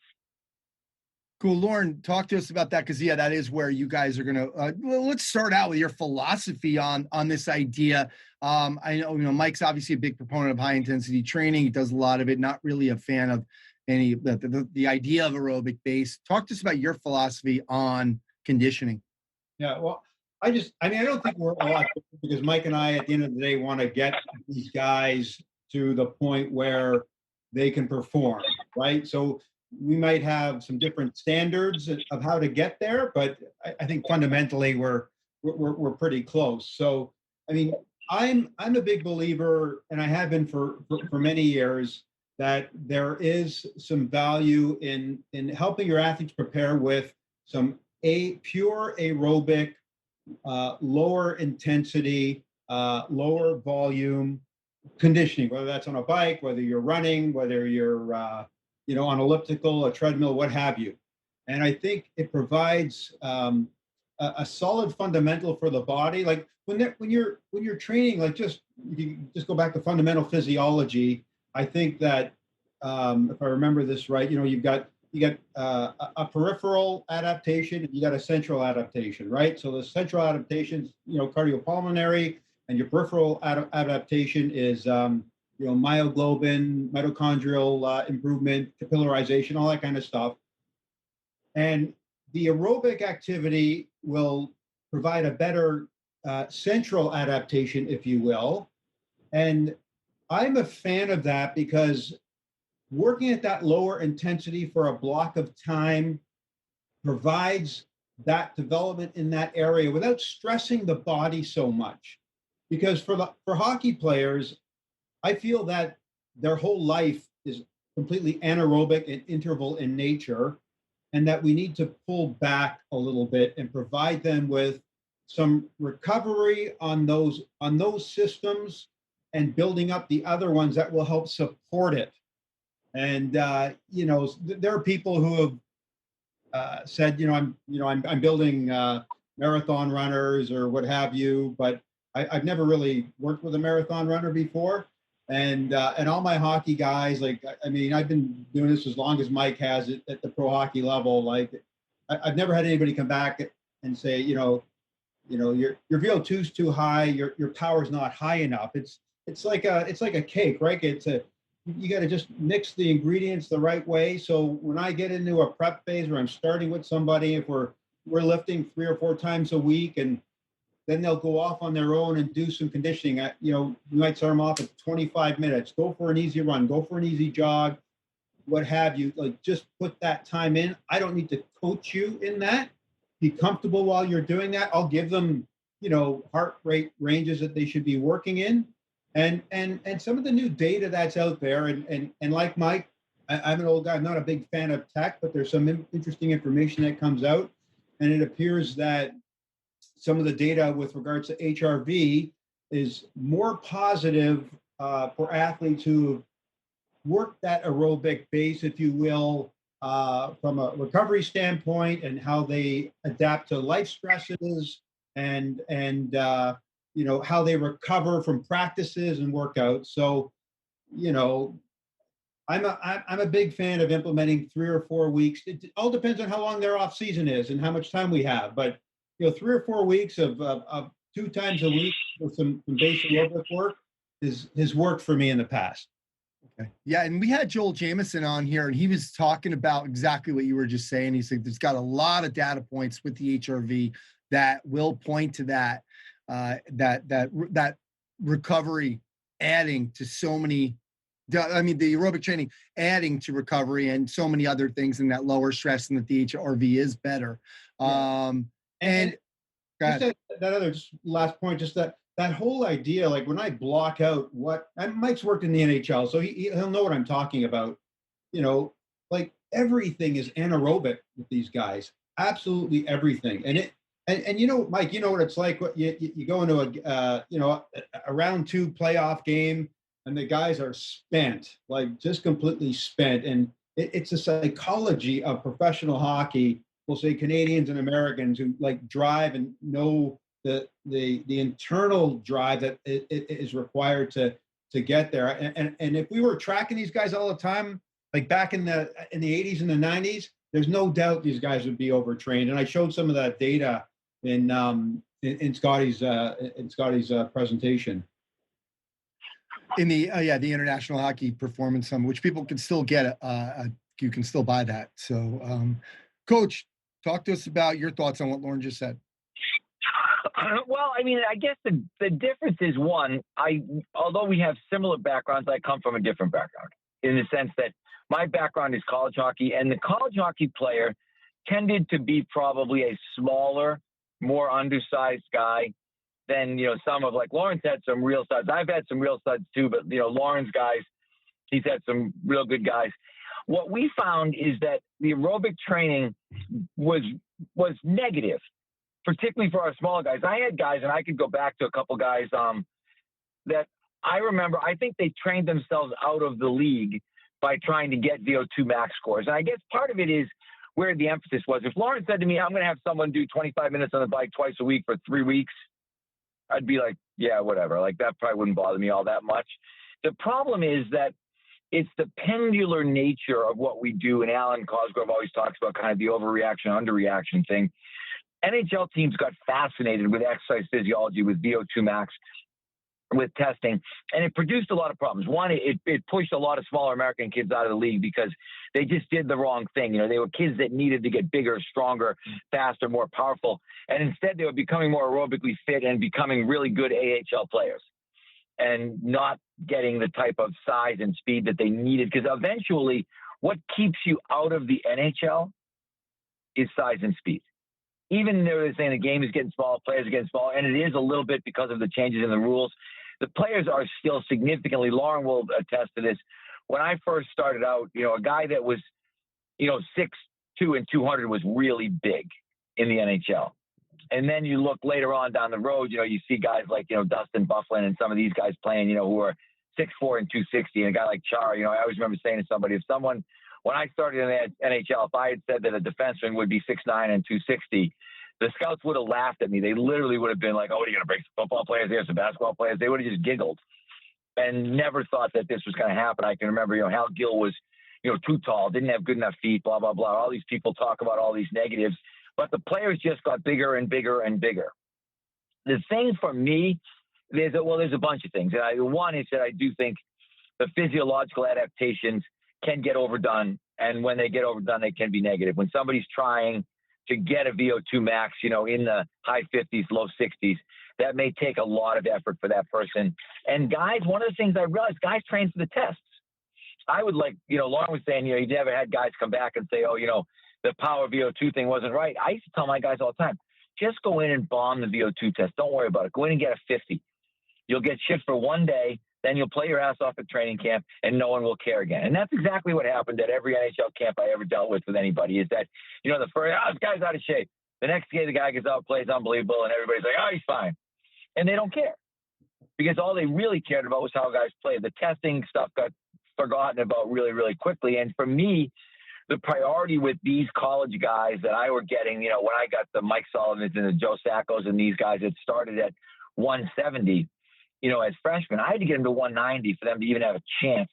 Cool. Lorne, talk to us about that, because that is where you guys are going to well, let's start out with your philosophy on this idea. I know, Mike's obviously a big proponent of high intensity training. He does a lot of it, not really a fan of any the idea of aerobic base. Talk to us about your philosophy on conditioning. Yeah, well, I don't think we're a lot different, because Mike and I, at the end of the day, want to get these guys to the point where they can perform, right? So we might have some different standards of how to get there, but I think fundamentally we're pretty close. So, I mean, I'm a big believer, and I have been for many years, that there is some value in helping your athletes prepare with some pure aerobic, lower intensity, lower volume conditioning, whether that's on a bike, whether you're running, whether you're on elliptical, a treadmill, what have you. And I think it provides a solid fundamental for the body. Like when you're training, like you just go back to fundamental physiology. I think that if I remember this right, you got a peripheral adaptation, and you got a central adaptation, right? So the central adaptation is, cardiopulmonary, and your peripheral adaptation is myoglobin, mitochondrial improvement, capillarization, all that kind of stuff. And the aerobic activity will provide a better central adaptation, if you will. And I'm a fan of that, because working at that lower intensity for a block of time provides that development in that area without stressing the body so much. Because for hockey players, I feel that their whole life is completely anaerobic and interval in nature, and that we need to pull back a little bit and provide them with some recovery on those systems, and building up the other ones that will help support it. And there are people who have said, I'm building marathon runners or what have you, but I've never really worked with a marathon runner before. And all my hockey guys, I've been doing this as long as Mike has it at the pro hockey level. I've never had anybody come back and say, your VO2 is too high, your power's not high enough. It's like a cake, right? You got to just mix the ingredients the right way. So when I get into a prep phase where I'm starting with somebody, if we're lifting 3 or 4 times a week, and then they'll go off on their own and do some conditioning. We might start them off at 25 minutes. Go for an easy run. Go for an easy jog. What have you? Just put that time in. I don't need to coach you in that. Be comfortable while you're doing that. I'll give them, heart rate ranges that they should be working in, and some of the new data that's out there. And like Mike, I'm an old guy. I'm not a big fan of tech, but there's some interesting information that comes out, and it appears that some of the data with regards to HRV is more positive for athletes who work that aerobic base, if you will, from a recovery standpoint, and how they adapt to life stresses, and how they recover from practices and workouts. So, I'm a big fan of implementing 3 or 4 weeks. It all depends on how long their off season is and how much time we have, but 3 or 4 weeks of 2 times a week with some basic aerobic work has worked for me in the past. Okay. Yeah, and we had Joel Jamieson on here, and he was talking about exactly what you were just saying. He said there's got a lot of data points with the HRV that will point to that recovery adding to so many. The aerobic training adding to recovery and so many other things, in that lower stress, and that the HRV is better. Yeah. And just that other last point, just that whole idea, like when I block out Mike's worked in the NHL, so he'll know what I'm talking about. Everything is anaerobic with these guys, absolutely everything. And Mike, you know what it's like. You go into a round 2 playoff game, and the guys are spent, just completely spent. And it's a psychology of professional hockey we'll say Canadians and Americans who like drive and know the internal drive that is required to get there. And if we were tracking these guys all the time, like back in the 80s and the 90s, there's no doubt these guys would be overtrained. And I showed some of that data in Scotty's presentation. In the the International Hockey Performance Summit, which people can still get, you can still buy that. So, Coach, talk to us about your thoughts on what Lorne just said. Well, I mean, I guess the difference is, one, although we have similar backgrounds, I come from a different background in the sense that my background is college hockey, and the college hockey player tended to be probably a smaller, more undersized guy than, some of, like, Lawrence had some real studs. I've had some real studs too, but, Lawrence guys, he's had some real good guys. What we found is that the aerobic training was negative, particularly for our smaller guys. I had guys, and I could go back to a couple guys that I remember, I think they trained themselves out of the league by trying to get VO2 max scores. And I guess part of it is where the emphasis was. If Lawrence said to me, I'm going to have someone do 25 minutes on the bike twice a week for 3 weeks, I'd be like, yeah, whatever. Like, that probably wouldn't bother me all that much. The problem is that it's the pendular nature of what we do. And Alwyn Cosgrove always talks about kind of the overreaction, underreaction thing. NHL teams got fascinated with exercise physiology, with VO2 max, with testing, and it produced a lot of problems. One, it pushed a lot of smaller American kids out of the league because they just did the wrong thing. They were kids that needed to get bigger, stronger, faster, more powerful, and instead they were becoming more aerobically fit and becoming really good AHL players and not getting the type of size and speed that they needed, because eventually what keeps you out of the NHL is size and speed. Even though they're saying the game is getting smaller, players are getting smaller, and it is a little bit because of the changes in the rules, the players are still significantly, Lorne will attest to this. When I first started out, a guy that was, 6'2" and 200 was really big in the NHL. And then you look later on down the road, you see guys like, Dustin Byfuglien and some of these guys playing, who are 6'4" and 260, and a guy like Chara. I always remember saying to somebody, when I started in the NHL, if I had said that a defenseman would be 6'9" and 260, the scouts would have laughed at me. They literally would have been like, oh, what are you going to break some football players here, some basketball players? They would have just giggled and never thought that this was going to happen. I can remember, Hal Gill was, too tall, didn't have good enough feet, blah, blah, blah. All these people talk about all these negatives, but the players just got bigger and bigger and bigger. The thing for me, there's a bunch of things. One is that I do think the physiological adaptations can get overdone, and when they get overdone, they can be negative. When somebody's trying to get a VO2 max, in the high 50s, low 60s, that may take a lot of effort for that person. And guys, one of the things I realized, guys train for the tests. I would Lorne was saying, he never had guys come back and say, oh, the power VO2 thing wasn't right. I used to tell my guys all the time, just go in and bomb the VO2 test. Don't worry about it. Go in and get a 50. You'll get shit for one day. Then you'll play your ass off at training camp and no one will care again. And that's exactly what happened at every NHL camp I ever dealt with anybody, is that, the first, this guy's out of shape. The next day, the guy gets out, plays unbelievable, and everybody's like, oh, he's fine. And they don't care, because all they really cared about was how guys played. The testing stuff got forgotten about really, really quickly. And for me, the priority with these college guys that I were getting, when I got the Mike Sullivans and the Joe Sackos and these guys that started at 170, as freshmen, I had to get them to 190 for them to even have a chance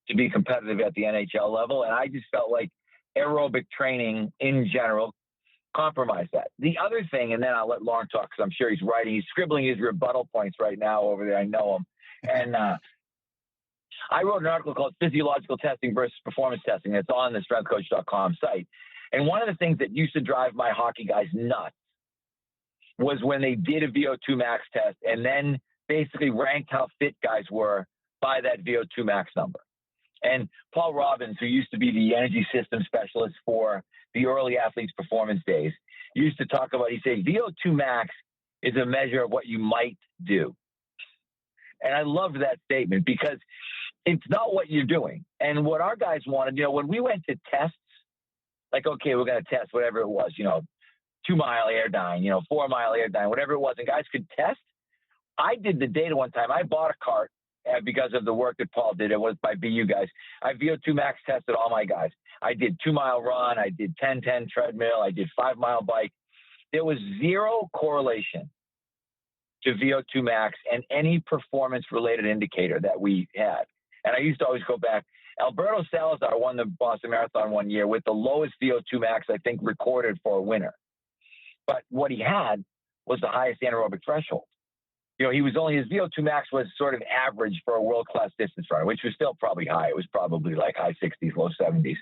to be competitive at the NHL level. And I just felt like aerobic training in general compromised that. The other thing, and then I'll let Lorne talk because I'm sure he's writing, he's scribbling his rebuttal points right now over there. I know him. And I wrote an article called Physiological Testing versus Performance Testing. It's on the strengthcoach.com site. And one of the things that used to drive my hockey guys nuts was when they did a VO2 max test and then basically ranked how fit guys were by that VO2 max number. And Paul Robbins, who used to be the energy system specialist for the early athletes' performance days, used to talk about, he said, VO2 max is a measure of what you might do. And I loved that statement because it's not what you're doing. And what our guys wanted, when we went to tests, like, okay, we're going to test whatever it was, 2-mile air dyne, 4-mile air dyne, whatever it was, and guys could test. I did the data one time. I bought a cart because of the work that Paul did. It was by BU guys. I VO2 max tested all my guys. I did 2-mile run. I did 10-10 treadmill. I did 5-mile bike. There was zero correlation to VO2 max and any performance-related indicator that we had. And I used to always go back. Alberto Salazar won the Boston Marathon one year with the lowest VO2 max, I think, recorded for a winner. But what he had was the highest anaerobic threshold. His VO2 max was sort of average for a world-class distance runner, which was still probably high. It was probably like high 60s, low 70s.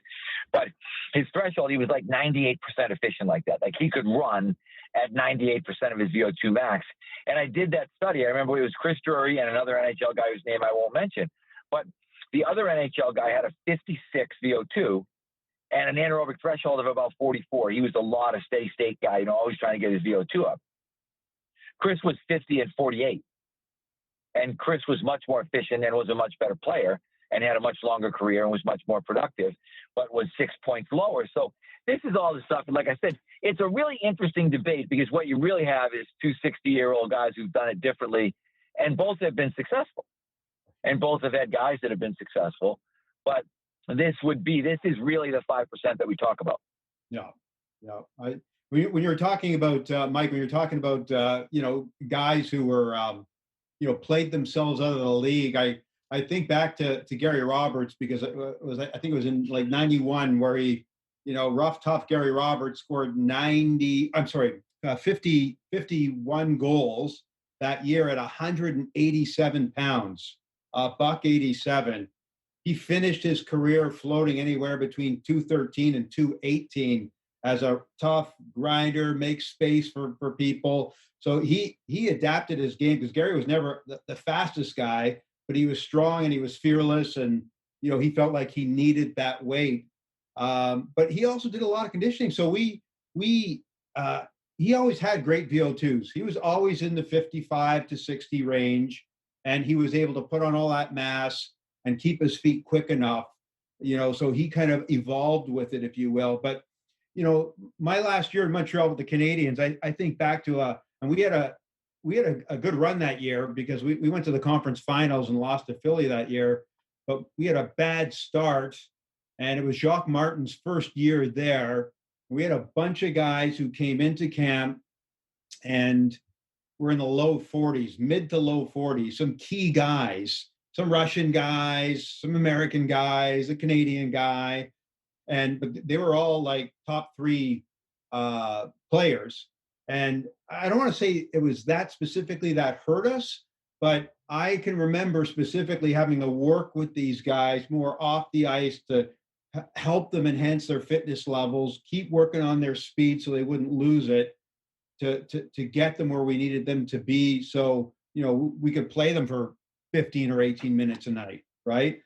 But his threshold, he was like 98% efficient like that. Like he could run at 98% of his VO2 max. And I did that study. I remember it was Chris Drury and another NHL guy whose name I won't mention. But the other NHL guy had a 56 VO2 and an anaerobic threshold of about 44. He was a lot of steady state guy, always trying to get his VO2 up. Chris was 50 and 48. And Chris was much more efficient and was a much better player and had a much longer career and was much more productive, but was 6 points lower. So this is all the stuff. And like I said, it's a really interesting debate because what you really have is two 60-year-old guys who've done it differently, and both have been successful. And both have had guys that have been successful. But this is really the 5% that we talk about. Yeah. When you're talking about, Mike, when you're talking about, guys who were, played themselves out of the league, I think back to Gary Roberts because I think it was in like 91 where he, rough, tough Gary Roberts scored 51 goals that year at 187 pounds, $187. He finished his career floating anywhere between 213 and 218 as a tough grinder, makes space for people. So he adapted his game because Gary was never the fastest guy, but he was strong and he was fearless, and he felt like he needed that weight. But he also did a lot of conditioning. So he always had great VO2s. He was always in the 55 to 60 range, and he was able to put on all that mass and keep his feet quick enough, so he kind of evolved with it, if you will. But, my last year in Montreal with the Canadiens, I think back to and we had a good run that year because we went to the conference finals and lost to Philly that year, but we had a bad start, and it was Jacques Martin's first year there. We had a bunch of guys who came into camp and were in the low 40s, mid to low 40s, some key guys, some Russian guys, some American guys, a Canadian guy, but they were all like top 3 players. And I don't want to say it was that specifically that hurt us, but I can remember specifically having to work with these guys more off the ice to help them enhance their fitness levels, keep working on their speed so they wouldn't lose it, to get them where we needed them to be. So, we could play them for 15 or 18 minutes a night, right?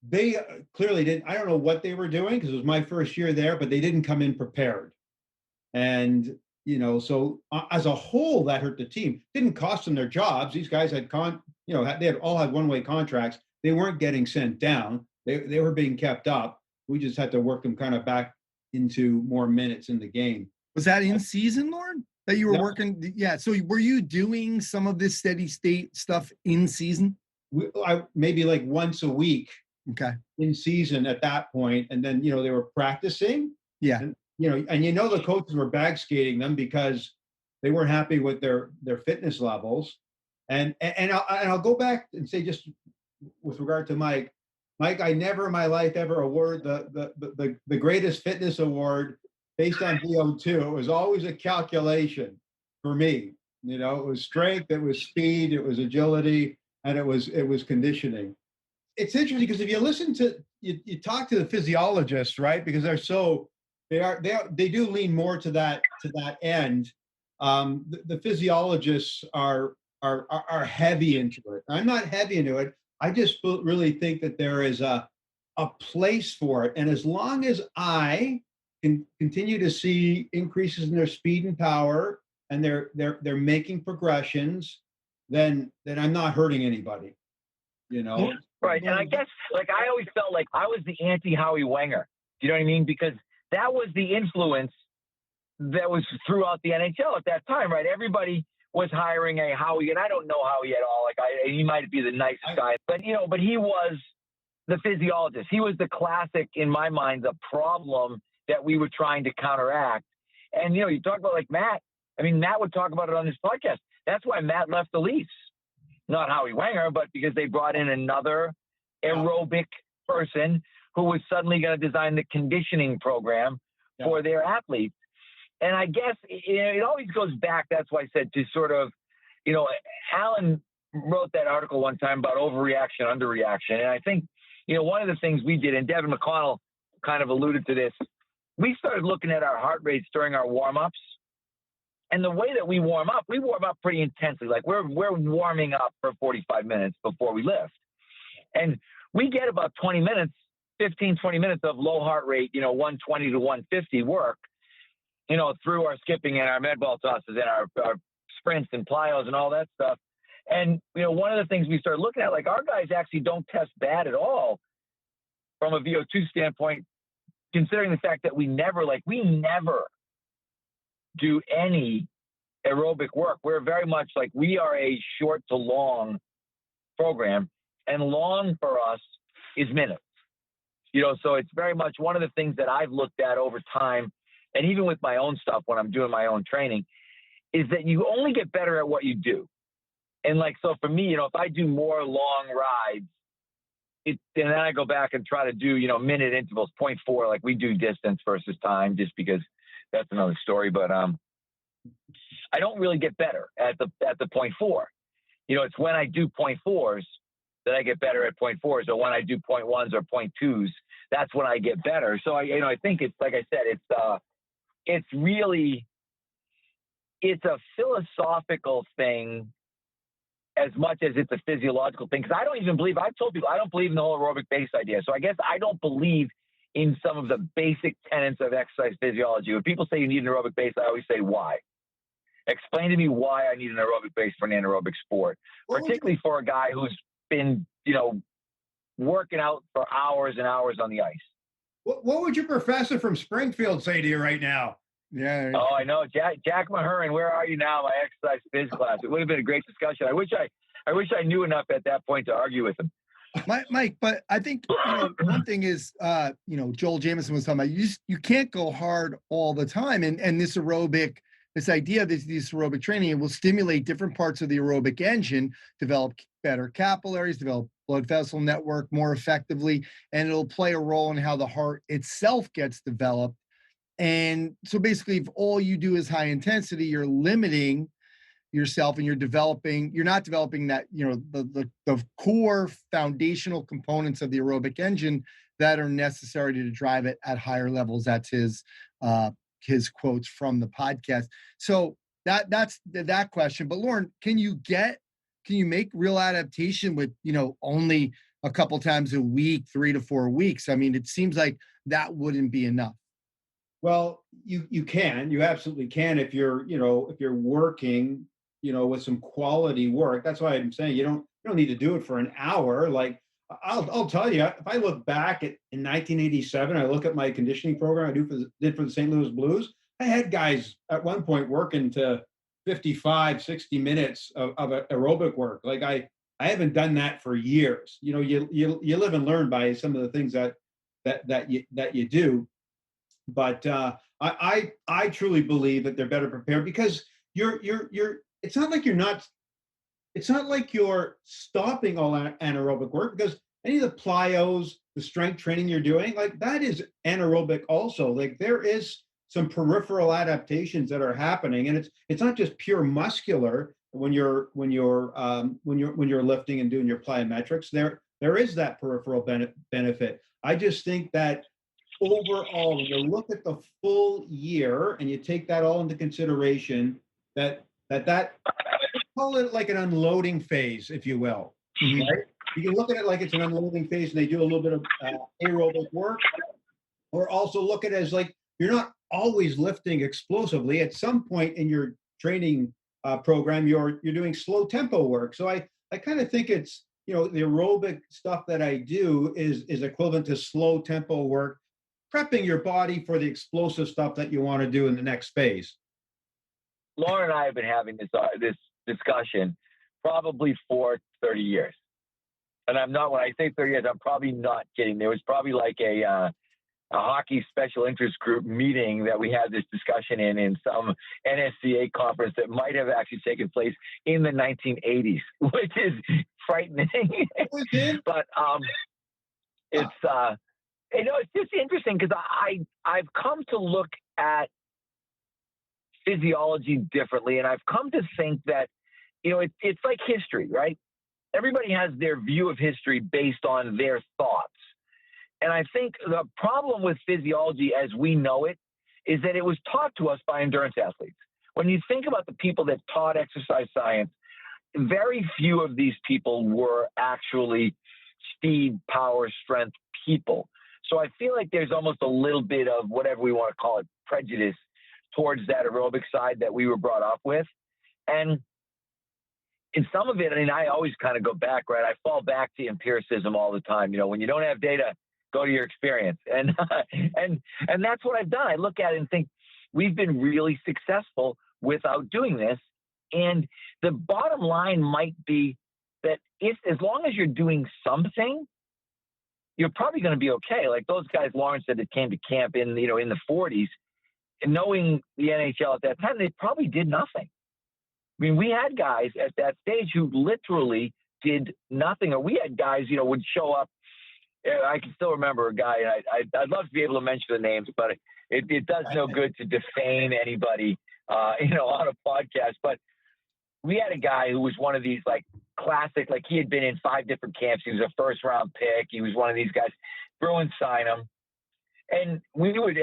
They clearly didn't. I don't know what they were doing because it was my first year there, but they didn't come in prepared. And, so as a whole, that hurt the team. Didn't cost them their jobs. These guys had they had all had one-way contracts. They weren't getting sent down. They were being kept up. We just had to work them kind of back into more minutes in the game. Was that in season, Lorne, that you were working? Yeah. So were you doing some of this steady state stuff in season? Maybe like once a week. Okay. In season at that point. And then, they were practicing. Yeah. And, the coaches were bag skating them because they weren't happy with their fitness levels. And I'll go back and say, just with regard to Mike, I never in my life ever award the greatest fitness award based on VO2. It was always a calculation for me. It was strength, it was speed, it was agility, and it was conditioning. It's interesting because if you listen to you talk to the physiologists, right? Because they do lean more to that end. The physiologists are heavy into it. I'm not heavy into it. I just really think that there is a place for it, and as long as I can continue to see increases in their speed and power, and they're making progressions, then I'm not hurting anybody. Right. And I guess I always felt like I was the anti-Howie Wenger. Do you know what I mean? Because that was the influence that was throughout the NHL at that time, right? Everybody was hiring a Howie, and I don't know Howie at all. Like he might be the nicest guy, but he was the physiologist. He was the classic, in my mind, the problem that we were trying to counteract. And you talk about like Matt. I mean, Matt would talk about it on his podcast. That's why Matt left the Leafs, not Howie Wenger, but because they brought in another aerobic person who was suddenly going to design the conditioning program for their athletes. And I guess it always goes back, that's why I said, to sort of, Alan wrote that article one time about overreaction, underreaction. And I think, one of the things we did, and Devin McConnell kind of alluded to this, we started looking at our heart rates during our warm-ups. And the way that we warm up pretty intensely. Like we're warming up for 45 minutes before we lift. And we get about 20 minutes, 15, 20 minutes of low heart rate, 120 to 150 work, through our skipping and our med ball tosses and our sprints and plyos and all that stuff. And, one of the things we started looking at, like our guys actually don't test bad at all from a VO2 standpoint, considering the fact that we never do any aerobic work. We're very much like, we are a short to long program, and long for us is minutes. So it's very much one of the things that I've looked at over time, and even with my own stuff when I'm doing my own training, is that you only get better at what you do. And so for me, if I do more long rides, and then I go back and try to do, minute intervals, 0.4, like we do distance versus time, just because that's another story. But I don't really get better at the 0.4. It's when I do 0.4s that I get better at 0.4s, or when I do 0.1s or 0.2s, that's when I get better. So I think it's, like I said, it's a philosophical thing as much as it's a physiological thing. Because I've told people, I don't believe in the whole aerobic base idea. So I guess I don't believe in some of the basic tenets of exercise physiology. When people say you need an aerobic base, I always say, why? Explain to me why I need an aerobic base for an anaerobic sport, particularly for a guy who's been, working out for hours and hours on the ice. What would your professor from Springfield say to you right now? Yeah. Oh, I know. Jack Mahurin, where are you now? My exercise phys class. It would have been a great discussion. I wish I knew enough at that point to argue with him. Mike, but I think one thing is, Joel Jamieson was talking about, you can't go hard all the time, and this aerobic, this idea of this aerobic training, it will stimulate different parts of the aerobic engine, develop better capillaries, develop blood vessel network more effectively, and it'll play a role in how the heart itself gets developed. And so basically, if all you do is high intensity, you're limiting yourself, and you're not developing that, the core foundational components of the aerobic engine that are necessary to drive it at higher levels. That's his quotes from the podcast. So that's that question. But Lorne, can you make real adaptation with, only a couple times a week, 3 to 4 weeks? I mean, it seems like that wouldn't be enough. Well, you absolutely can if you're working, with some quality work. That's why I'm saying you don't need to do it for an hour. Like I'll tell you, if I look back in 1987, I look at my conditioning program I did for the St. Louis Blues. I had guys at one point working to 55, 60 minutes of aerobic work. Like I haven't done that for years. You live and learn by some of the things that you do. But I truly believe that they're better prepared, because it's not like you're stopping all anaerobic work, because any of the plyos, the strength training you're doing, like that is anaerobic also. Like there is some peripheral adaptations that are happening, and it's not just pure muscular when you're lifting and doing your plyometrics. There is that peripheral benefit. I just think that overall, when you look at the full year and you take that all into consideration, that call it like an unloading phase, if you will. Mm-hmm. Right? You can look at it like it's an unloading phase, and they do a little bit of aerobic work, or also look at it as like you're not always lifting explosively. At some point in your training program, you're doing slow tempo work. So I kind of think it's, the aerobic stuff that I do is equivalent to slow tempo work, prepping your body for the explosive stuff that you want to do in the next phase. Lauren and I have been having this discussion probably for 30 years. And I'm not, when I say 30 years, I'm probably not kidding. There was probably like a hockey special interest group meeting that we had this discussion in some NSCA conference that might have actually taken place in the 1980s, which is frightening. But it's it's just interesting because I've come to look at physiology differently, and I've come to think that it's like history, right? Everybody has their view of history based on their thoughts. And I think the problem with physiology as we know it is that it was taught to us by endurance athletes. When you think about the people that taught exercise science, very few of these people were actually speed, power, strength people. So I feel like there's almost a little bit of whatever we want to call it, prejudice towards that aerobic side that we were brought up with. And in some of it, I mean, I always kind of go back, right? I fall back to empiricism all the time. When you don't have data, go to your experience. And that's what I've done. I look at it and think we've been really successful without doing this. And the bottom line might be that as long as you're doing something, you're probably going to be okay. Like those guys Lawrence said that came to camp in the 40s, and knowing the NHL at that time, they probably did nothing. I mean, we had guys at that stage who literally did nothing, or we had guys, would show up. I can still remember a guy, and I'd love to be able to mention the names, but it does no good to defame anybody, on a podcast. But we had a guy who was one of these like classic, like he had been in 5 different camps. He was a first-round pick. He was one of these guys. Bruins sign him. And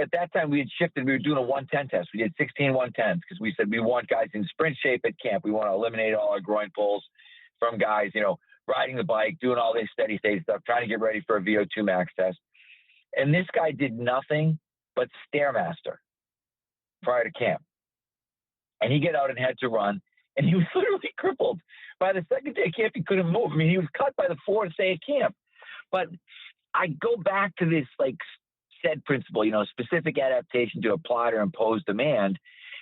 at that time, we had shifted. We were doing a 110 test. We did 16 110s because we said we want guys in sprint shape at camp. We want to eliminate all our groin pulls from guys, riding the bike, doing all this steady state stuff, trying to get ready for a VO2 max test. And this guy did nothing but Stairmaster prior to camp. And he get out and had to run. And he was literally crippled. By the second day of camp, he couldn't move. I mean, he was cut by the 4th day of camp. But I go back to this, like, said principle, specific adaptation to applied or imposed demand.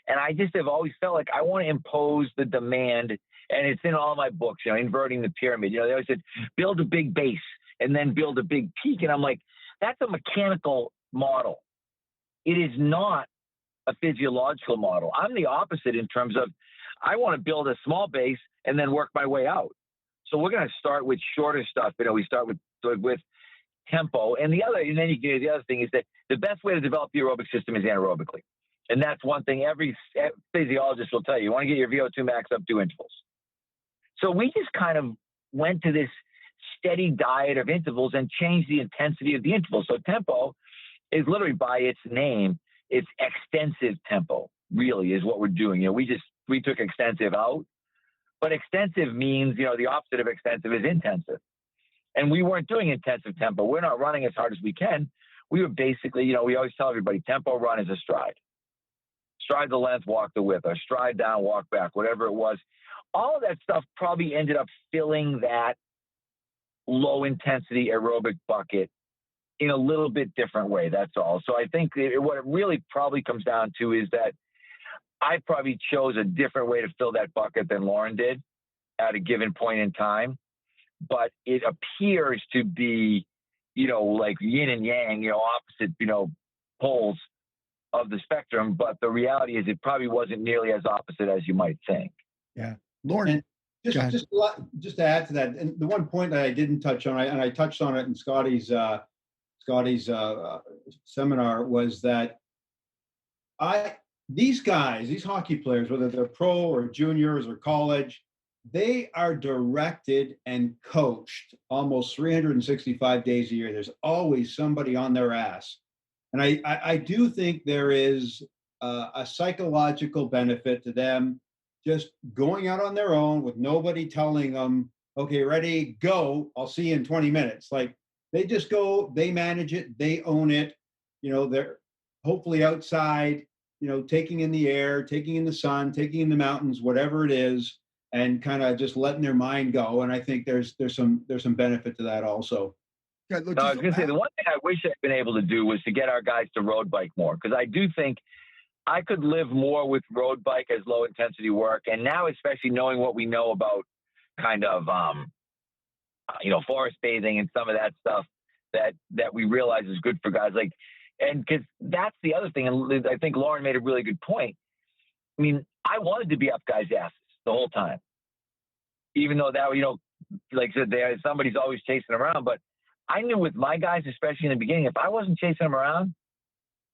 And I just have always felt like I want to impose the demand, and it's in all my books, inverting the pyramid. They always said, build a big base and then build a big peak. And I'm like, that's a mechanical model. It is not a physiological model. I'm the opposite in terms of I want to build a small base and then work my way out. So we're going to start with shorter stuff. We start with tempo. And the other thing is that the best way to develop the aerobic system is anaerobically. And that's one thing every physiologist will tell you. You want to get your VO2 max up, do intervals. So we just kind of went to this steady diet of intervals and changed the intensity of the intervals. So tempo is literally by its name, it's extensive tempo, really is what we're doing. We took extensive out, but extensive means, the opposite of extensive is intensive. And we weren't doing intensive tempo. We're not running as hard as we can. We were basically, we always tell everybody, tempo run is a stride. Stride the length, walk the width, or stride down, walk back, whatever it was. All of that stuff probably ended up filling that low intensity aerobic bucket in a little bit different way. That's all. So I think what it really probably comes down to is that I probably chose a different way to fill that bucket than Lorne did at a given point in time. But it appears to be, like yin and yang, opposite, poles of the spectrum. But the reality is it probably wasn't nearly as opposite as you might think. Yeah. Lorne, just to add to that, and the one point that I didn't touch on, and I touched on it in Scotty's seminar, was that these guys, these hockey players, whether they're pro or juniors or college, they are directed and coached almost 365 days a year. There's always somebody on their ass. And I do think there is a psychological benefit to them just going out on their own with nobody telling them, okay, ready, go, I'll see you in 20 minutes. Like they just go, they manage it, they own it. They're hopefully outside, taking in the air, taking in the sun, taking in the mountains, whatever it is, and kind of just letting their mind go. And I think there's some benefit to that also. I was going to say, the one thing I wish I'd been able to do was to get our guys to road bike more, because I do think I could live more with road bike as low intensity work. And now, especially knowing what we know about kind of, forest bathing and some of that stuff that we realize is good for guys. Like, and because that's the other thing. And I think Lauren made a really good point. I mean, I wanted to be up guys' asses the whole time, even though that, like I said, somebody's always chasing around. But I knew with my guys, especially in the beginning, if I wasn't chasing them around,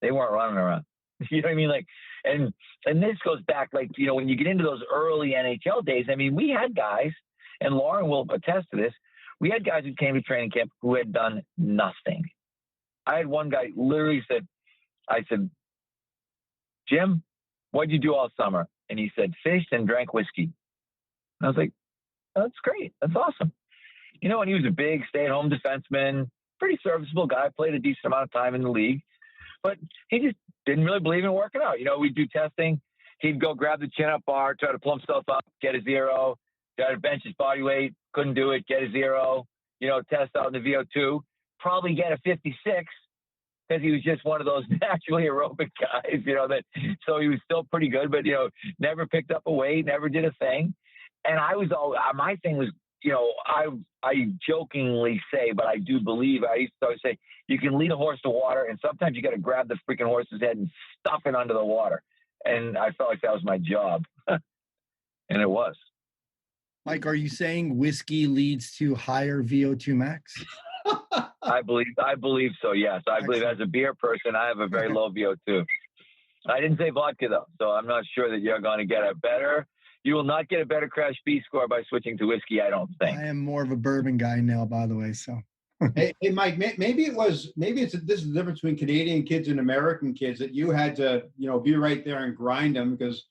they weren't running around. You know what I mean? Like, and this goes back, like, when you get into those early NHL days, I mean, we had guys, and Lauren will attest to this, we had guys who came to training camp who had done nothing. I had one guy literally I said, Jim, what'd you do all summer? And he said, fished and drank whiskey. And I was like, oh, that's great. That's awesome. And he was a big stay-at-home defenseman, pretty serviceable guy, played a decent amount of time in the league, but he just didn't really believe in working out. We'd do testing. He'd go grab the chin-up bar, try to plump himself up, get a 0, try to bench his body weight, couldn't do it, get a 0, test out in the VO2, probably get a 56 because he was just one of those naturally aerobic guys, so he was still pretty good, but, never picked up a weight, never did a thing. And my thing was, I jokingly say, but I do believe, I used to always say, you can lead a horse to water, and sometimes you got to grab the freaking horse's head and stuff it under the water. And I felt like that was my job. And it was. Mike, are you saying whiskey leads to higher VO2 max? I believe so, yes. I believe as a beer person, I have a very low VO2. I didn't say vodka, though, so I'm not sure that you're going to get you will not get a better crash B score by switching to whiskey, I don't think. I am more of a bourbon guy now, by the way, so. Hey, Mike, maybe this is the difference between Canadian kids and American kids, that you had to, be right there and grind them, because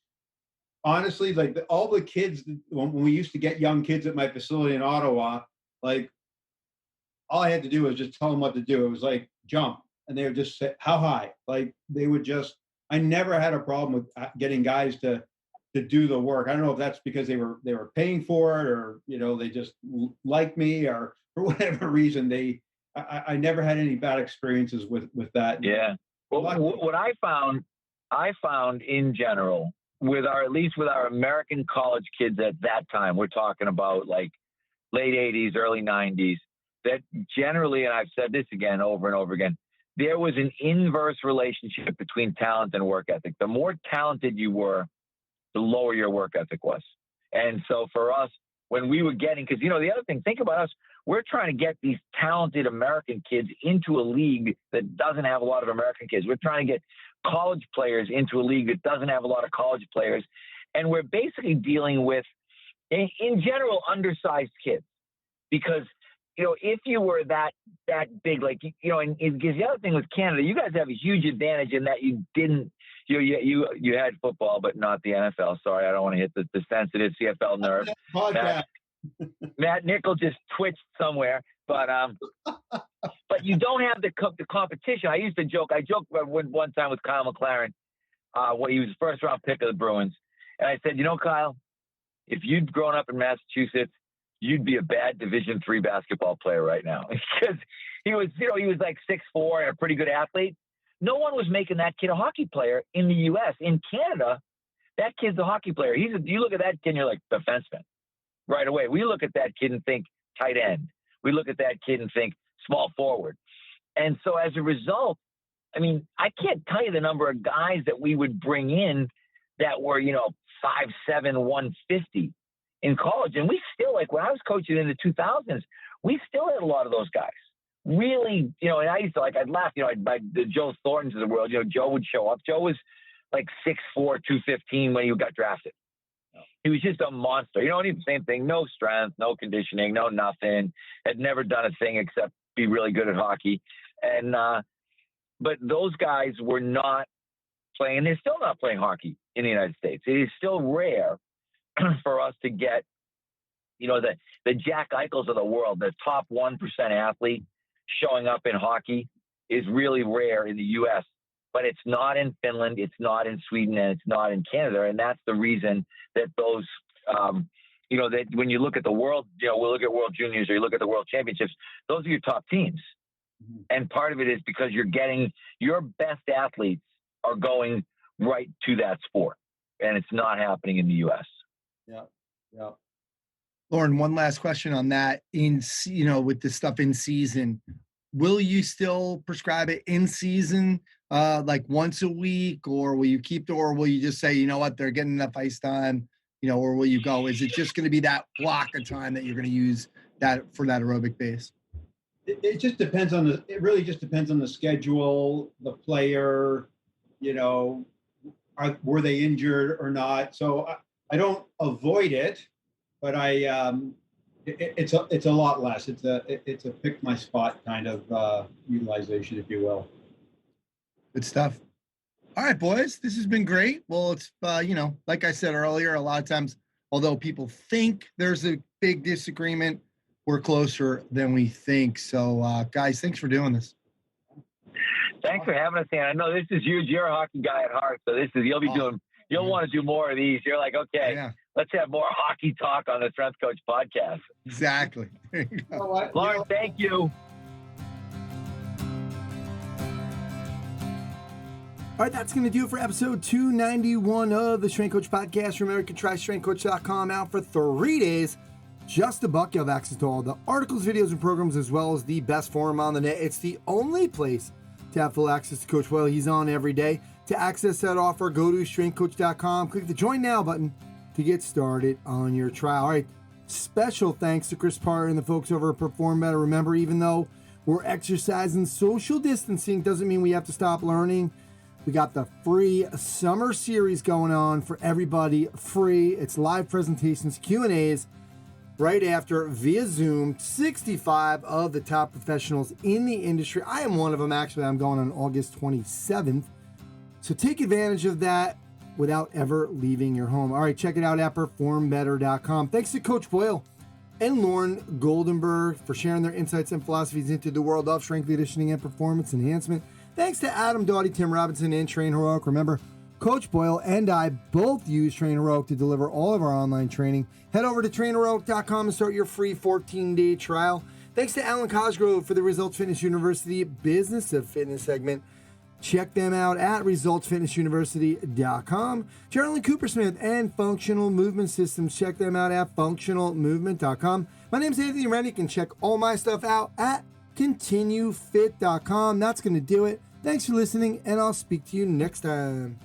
honestly, like all the kids, when we used to get young kids at my facility in Ottawa, like all I had to do was just tell them what to do. It was like jump, and they would just say, how high? Like they would I never had a problem with getting guys to do the work. I don't know if that's because they were paying for it, or they just like me, or for whatever reason. I never had any bad experiences with that. Yeah. Well, what I found in general at least with our American college kids at that time, we're talking about like late 80s, early 90s, that generally, and I've said this again over and over again, there was an inverse relationship between talent and work ethic. The more talented you were, the lower your work ethic was. And so for us, when we were getting, because, the other thing, think about us, we're trying to get these talented American kids into a league that doesn't have a lot of American kids. We're trying to get college players into a league that doesn't have a lot of college players. And we're basically dealing with, in general, undersized kids. Because, if you were that big, like, and because the other thing with Canada, you guys have a huge advantage in that you didn't, you had football, but not the NFL. Sorry, I don't want to hit the sensitive CFL nerve. Matt Nickel just twitched somewhere, but you don't have the competition. I joked one time with Kyle McLaren when he was the first round pick of the Bruins, and I said, Kyle, if you'd grown up in Massachusetts, you'd be a bad Division III basketball player right now, because he was like 6'4" and a pretty good athlete. No one was making that kid a hockey player in the U.S. In Canada, that kid's a hockey player. You look at that kid and you're like, defenseman right away. We look at that kid and think tight end. We look at that kid and think small forward. And so as a result, I mean, I can't tell you the number of guys that we would bring in that were, 5'7", 150 in college. And we still, like when I was coaching in the 2000s, we still had a lot of those guys. Really, and I used to, I'd laugh, the Joe Thorntons of the world, Joe would show up. Joe was like 6'4", 215 when he got drafted. He was just a monster. And the same thing, no strength, no conditioning, no nothing, had never done a thing except be really good at hockey. And, but those guys were not playing, and they're still not playing hockey in the United States. It is still rare for us to get, the Jack Eichels of the world, the top 1% athlete showing up in hockey is really rare in the U.S., but it's not in Finland, it's not in Sweden, and it's not in Canada. And that's the reason that those, that when you look at the world, we'll look at World Juniors or you look at the World Championships, those are your top teams. Mm-hmm. And part of it is because you're getting your best athletes are going right to that sport. And it's not happening in the U.S. Yeah. Lorne, one last question on that. With this stuff in season, will you still prescribe it in season, like once a week, or will you or will you just say, you know what, they're getting enough ice time, or will you go? Is it just going to be that block of time that you're going to use that for that aerobic base? It just depends on it really just depends on the schedule, the player, were they injured or not? So I don't avoid it, but it's a lot less. It's a pick my spot kind of utilization, if you will. Good stuff. All right, boys, this has been great. Well, it's like I said earlier, a lot of times, although people think there's a big disagreement, we're closer than we think. So, guys, thanks for doing this. Thanks for having us, Dan. I know this is huge. You're a hockey guy at heart, so you'll want to do more of these. You're like, okay, let's have more hockey talk on the Strength Coach podcast. Exactly. Lorne, thank you. All right, that's going to do it for episode 291 of the Strength Coach podcast. Remember, you can try strengthcoach.com out for 3 days. Just $1. You have access to all the articles, videos, and programs, as well as the best forum on the net. It's the only place to have full access to Coach Boyle. He's on every day. To access that offer, go to strengthcoach.com. Click the Join Now button to get started on your trial. All right, special thanks to Chris Parr and the folks over at Perform Better. Remember, even though we're exercising social distancing, doesn't mean we have to stop learning. We got the free summer series going on for everybody. Free. It's live presentations, Q&As, right after via Zoom. 65 of the top professionals in the industry. I am one of them, actually. I'm going on August 27th. So take advantage of that without ever leaving your home. All right, check it out at performbetter.com. Thanks to Coach Boyle and Lorne Goldenberg for sharing their insights and philosophies into the world of strength conditioning and performance enhancement. Thanks to Adam Doughty, Tim Robinson, and Train Heroic. Remember, Coach Boyle and I both use Train Heroic to deliver all of our online training. Head over to trainheroic.com and start your free 14-day trial. Thanks to Alwyn Cosgrove for the Results Fitness University Business of Fitness segment. Check them out at resultsfitnessuniversity.com. Geralyn Coopersmith and Functional Movement Systems. Check them out at functionalmovement.com. My name is Anthony Wren. You can check all my stuff out at continuefit.com. That's going to do it. Thanks for listening, and I'll speak to you next time.